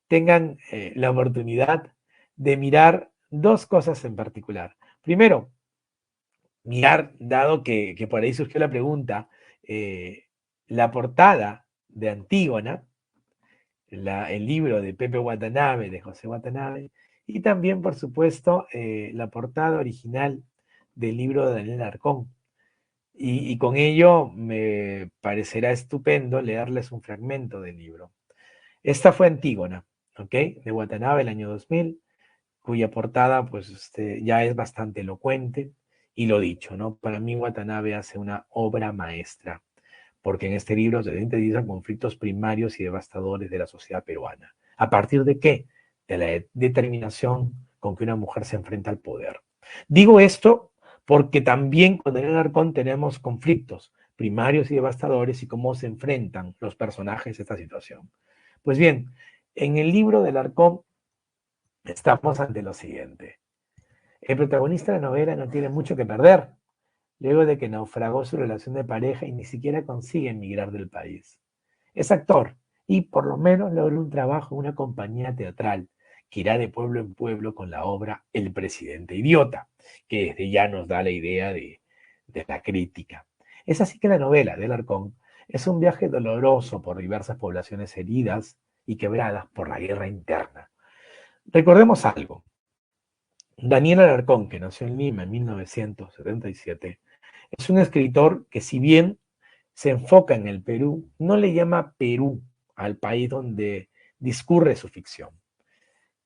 tengan la oportunidad de mirar dos cosas en particular. Primero, mirar, dado que por ahí surgió la pregunta, la portada de Antígona, el libro de Pepe Watanabe, de José Watanabe, y también, por supuesto, la portada original del libro de Daniel Arcón. Y con ello me parecerá estupendo leerles un fragmento del libro. Esta fue Antígona, ¿ok? De Watanabe, el año 2000, cuya portada pues ya es bastante elocuente, y lo dicho, ¿no? Para mí Watanabe hace una obra maestra, porque en este libro se sintetizan conflictos primarios y devastadores de la sociedad peruana. ¿A partir de qué? De la determinación con que una mujer se enfrenta al poder. Digo esto porque también con Daniel Alarcón tenemos conflictos primarios y devastadores y cómo se enfrentan los personajes a esta situación. Pues bien, en el libro de Alarcón estamos ante lo siguiente. El protagonista de la novela no tiene mucho que perder, luego de que naufragó su relación de pareja y ni siquiera consigue emigrar del país. Es actor y por lo menos logra un trabajo en una compañía teatral que irá de pueblo en pueblo con la obra El presidente idiota, que desde ya nos da la idea de la crítica. Es así que la novela de Alarcón es un viaje doloroso por diversas poblaciones heridas y quebradas por la guerra interna. Recordemos algo. Daniel Alarcón, que nació en Lima en 1977, es un escritor que, si bien se enfoca en el Perú, no le llama Perú al país donde discurre su ficción.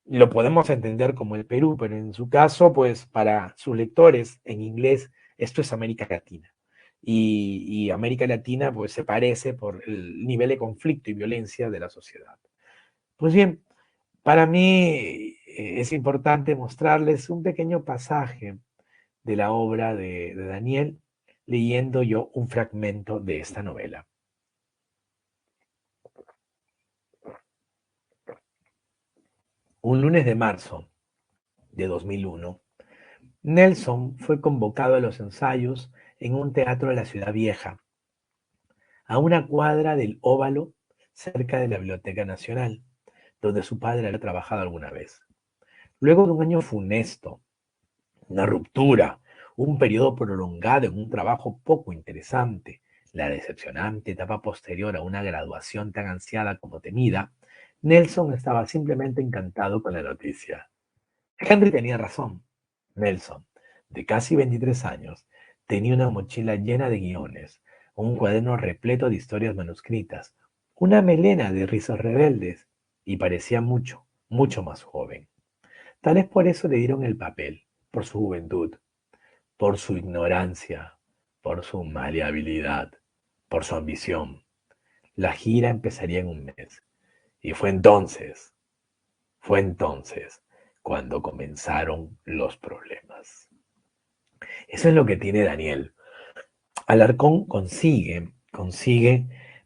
Lo podemos entender como el Perú, pero en su caso, pues para sus lectores en inglés, esto es América Latina. Y América Latina pues se parece por el nivel de conflicto y violencia de la sociedad. Pues bien, para mí es importante mostrarles un pequeño pasaje de la obra de Daniel, leyendo yo un fragmento de esta novela. Un lunes de marzo de 2001, Nelson fue convocado a los ensayos en un teatro de la Ciudad Vieja, a una cuadra del Óvalo, cerca de la Biblioteca Nacional, donde su padre había trabajado alguna vez. Luego de un año funesto, una ruptura, un periodo prolongado en un trabajo poco interesante, la decepcionante etapa posterior a una graduación tan ansiada como temida, Nelson estaba simplemente encantado con la noticia. Henry tenía razón. Nelson, de casi 23 años, tenía una mochila llena de guiones, un cuaderno repleto de historias manuscritas, una melena de rizos rebeldes, y parecía mucho, mucho más joven. Tal vez por eso le dieron el papel, por su juventud, por su ignorancia, por su maleabilidad, por su ambición. La gira empezaría en un mes. Y fue entonces cuando comenzaron los problemas. Eso es lo que tiene Daniel. Alarcón consigue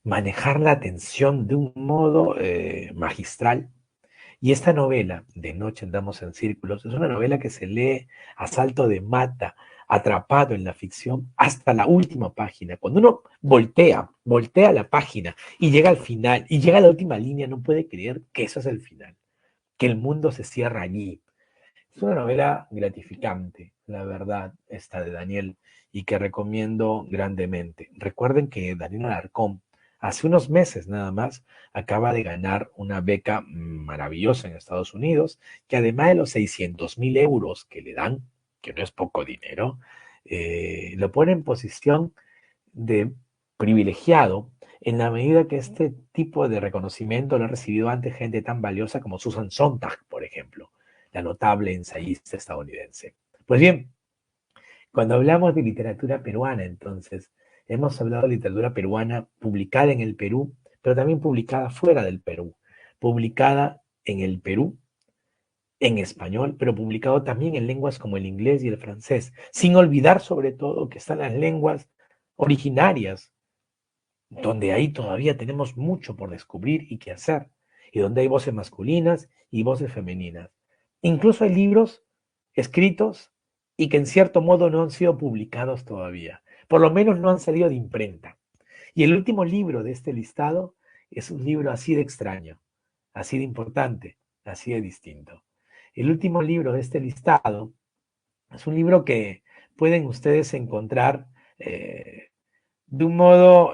manejar la tensión de un modo magistral. Y esta novela, De noche andamos en círculos, es una novela que se lee a salto de mata, atrapado en la ficción, hasta la última página. Cuando uno voltea la página y llega al final, y llega a la última línea, no puede creer que eso es el final, que el mundo se cierra allí. Es una novela gratificante, la verdad, esta de Daniel, y que recomiendo grandemente. Recuerden que Daniel Alarcón hace unos meses nada más, acaba de ganar una beca maravillosa en Estados Unidos, que además de los 600.000 euros que le dan, que no es poco dinero, lo pone en posición de privilegiado en la medida que este tipo de reconocimiento lo ha recibido antes gente tan valiosa como Susan Sontag, por ejemplo, la notable ensayista estadounidense. Pues bien, cuando hablamos de literatura peruana, entonces, hemos hablado de literatura peruana publicada en el Perú, pero también publicada fuera del Perú, publicada en el Perú en español, pero publicado también en lenguas como el inglés y el francés, sin olvidar sobre todo que están las lenguas originarias, donde ahí todavía tenemos mucho por descubrir y qué hacer, y donde hay voces masculinas y voces femeninas. Incluso hay libros escritos y que en cierto modo no han sido publicados todavía, por lo menos no han salido de imprenta. Y el último libro de este listado es un libro así de extraño, así de importante, así de distinto. El último libro de este listado es un libro que pueden ustedes encontrar de un modo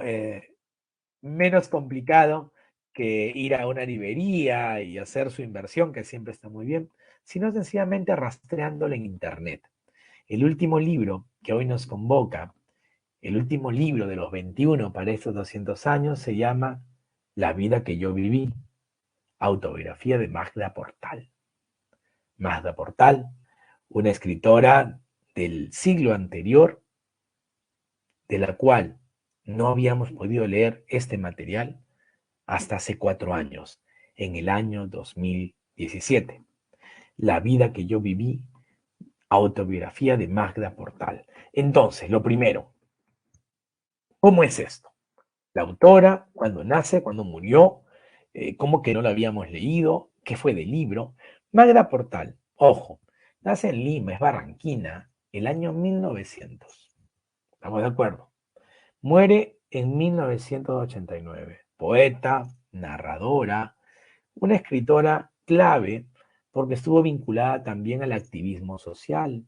menos complicado que ir a una librería y hacer su inversión, que siempre está muy bien, sino sencillamente rastreándolo en Internet. El último libro que hoy nos convoca, el último libro de los 21 para estos 200 años, se llama La vida que yo viví, autobiografía de Magda Portal. Magda Portal, una escritora del siglo anterior, de la cual no habíamos podido leer este material hasta hace 4 años, en el año 2017. La vida que yo viví, autobiografía de Magda Portal. Entonces, lo primero, ¿cómo es esto? La autora, cuando nace, cuando murió, cómo que no la habíamos leído, qué fue del libro. Magda Portal, ojo, nace en Lima, es barranquina, el año 1900. ¿Estamos de acuerdo? Muere en 1989. Poeta, narradora, una escritora clave porque estuvo vinculada también al activismo social.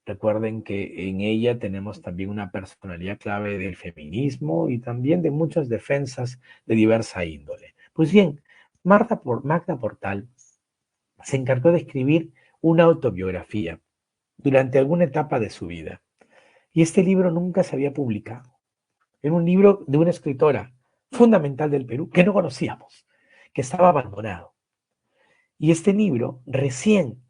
Recuerden que en ella tenemos también una personalidad clave del feminismo y también de muchas defensas de diversa índole. Pues bien, Magda Portal se encargó de escribir una autobiografía durante alguna etapa de su vida. Y este libro nunca se había publicado. Era un libro de una escritora fundamental del Perú que no conocíamos, que estaba abandonado. Y este libro, recién,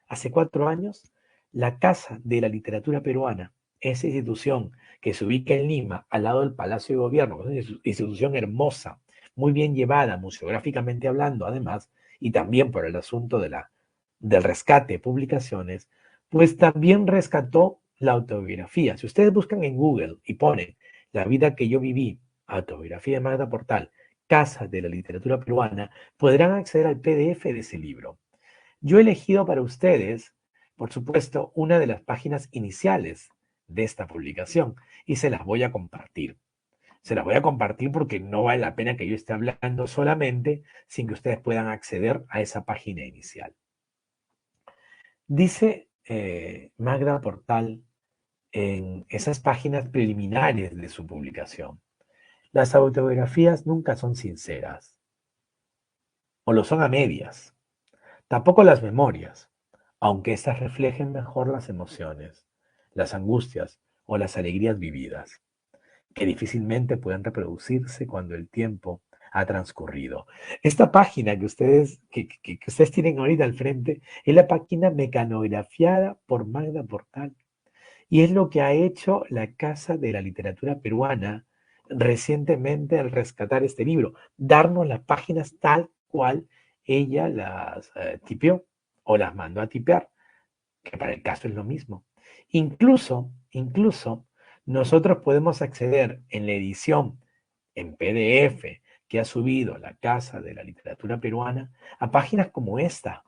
hace 4 años, la Casa de la Literatura Peruana, esa institución que se ubica en Lima, al lado del Palacio de Gobierno, es una institución hermosa, muy bien llevada, museográficamente hablando, además, y también por el asunto del rescate de publicaciones, pues también rescató la autobiografía. Si ustedes buscan en Google y ponen La vida que yo viví, autobiografía de Magda Portal, Casa de la Literatura Peruana, podrán acceder al PDF de ese libro. Yo he elegido para ustedes, por supuesto, una de las páginas iniciales de esta publicación y se las voy a compartir. Se las voy a compartir porque no vale la pena que yo esté hablando solamente sin que ustedes puedan acceder a esa página inicial. Dice Magda Portal en esas páginas preliminares de su publicación: las autobiografías nunca son sinceras, o lo son a medias. Tampoco las memorias, aunque éstas reflejen mejor las emociones, las angustias o las alegrías vividas, que difícilmente pueden reproducirse cuando el tiempo ha transcurrido. Esta página que ustedes tienen ahorita al frente es la página mecanografiada por Magda Portal. Y es lo que ha hecho la Casa de la Literatura Peruana recientemente al rescatar este libro, darnos las páginas tal cual ella las tipeó o las mandó a tipear, que para el caso es lo mismo. Incluso, nosotros podemos acceder en la edición en PDF que ha subido la Casa de la Literatura Peruana a páginas como esta,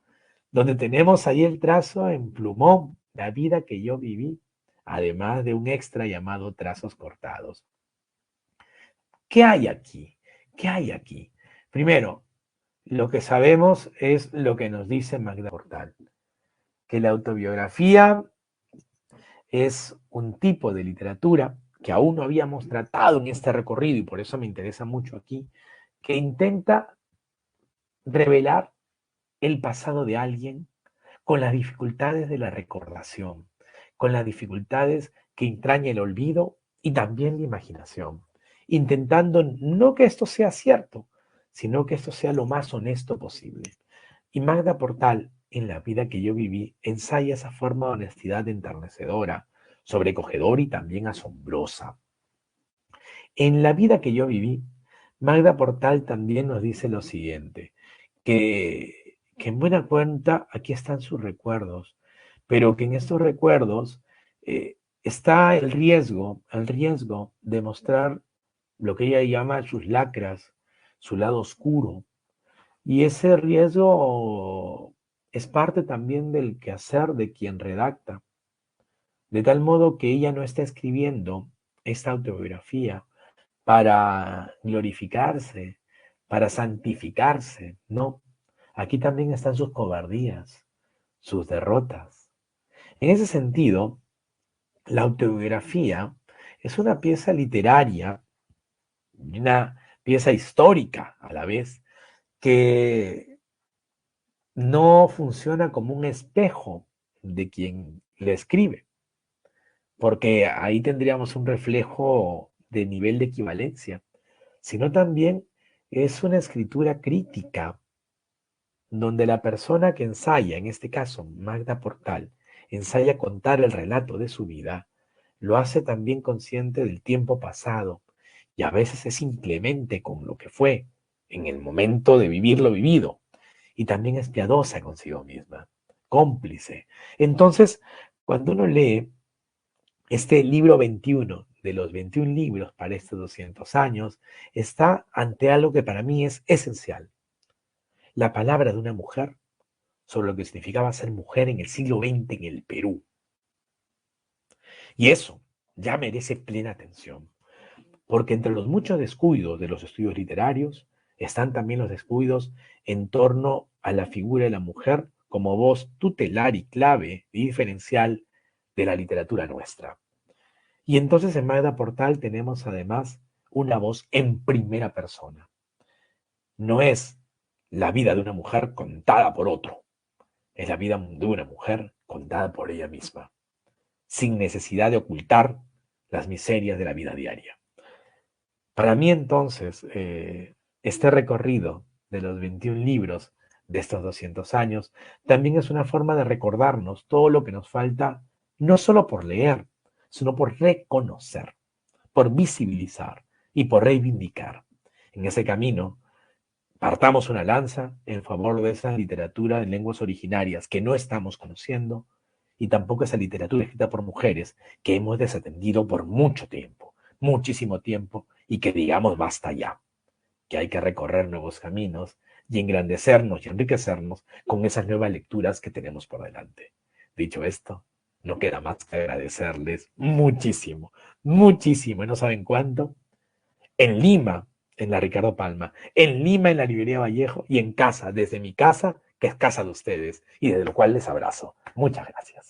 donde tenemos ahí el trazo en plumón, la vida que yo viví, además de un extra llamado trazos cortados. ¿Qué hay aquí? ¿Qué hay aquí? Primero, lo que sabemos es lo que nos dice Magda Portal, que la autobiografía es un tipo de literatura que aún no habíamos tratado en este recorrido, y por eso me interesa mucho aquí, que intenta revelar el pasado de alguien con las dificultades de la recordación, con las dificultades que entraña el olvido y también la imaginación, intentando no que esto sea cierto, sino que esto sea lo más honesto posible. Y Magda Portal, en la vida que yo viví, ensaya esa forma de honestidad enternecedora, sobrecogedora y también asombrosa. En la vida que yo viví, Magda Portal también nos dice lo siguiente, que en buena cuenta aquí están sus recuerdos, pero que en estos recuerdos está el riesgo de mostrar lo que ella llama sus lacras, su lado oscuro, y ese riesgo es parte también del quehacer de quien redacta, de tal modo que ella no está escribiendo esta autobiografía para glorificarse, para santificarse, no. Aquí también están sus cobardías, sus derrotas. En ese sentido, la autobiografía es una pieza literaria, una pieza histórica a la vez, que no funciona como un espejo de quien le escribe, porque ahí tendríamos un reflejo de nivel de equivalencia, sino también es una escritura crítica, donde la persona que ensaya, en este caso Magda Portal, ensaya contar el relato de su vida, lo hace también consciente del tiempo pasado y a veces es inclemente con lo que fue en el momento de vivir lo vivido y también es piadosa consigo misma, cómplice. Entonces, cuando uno lee este libro 21 de los 21 libros para estos 200 años, está ante algo que para mí es esencial. La palabra de una mujer sobre lo que significaba ser mujer en el siglo XX en el Perú. Y eso ya merece plena atención, porque entre los muchos descuidos de los estudios literarios están también los descuidos en torno a la figura de la mujer como voz tutelar y clave y diferencial de la literatura nuestra. Y entonces en Magda Portal tenemos además una voz en primera persona. No es la vida de una mujer contada por otro, es la vida de una mujer contada por ella misma, sin necesidad de ocultar las miserias de la vida diaria. Para mí entonces, este recorrido de los 21 libros de estos 200 años también es una forma de recordarnos todo lo que nos falta, no solo por leer, sino por reconocer, por visibilizar y por reivindicar. En ese camino, partamos una lanza en favor de esa literatura en lenguas originarias que no estamos conociendo y tampoco esa literatura escrita por mujeres que hemos desatendido por mucho tiempo, muchísimo tiempo, y que digamos basta ya, que hay que recorrer nuevos caminos y engrandecernos y enriquecernos con esas nuevas lecturas que tenemos por delante. Dicho esto, no queda más que agradecerles muchísimo, muchísimo, y no saben cuánto, en Lima, en la Ricardo Palma, en Lima, en la librería Vallejo, y en casa, desde mi casa, que es casa de ustedes, y desde lo cual les abrazo. Muchas gracias.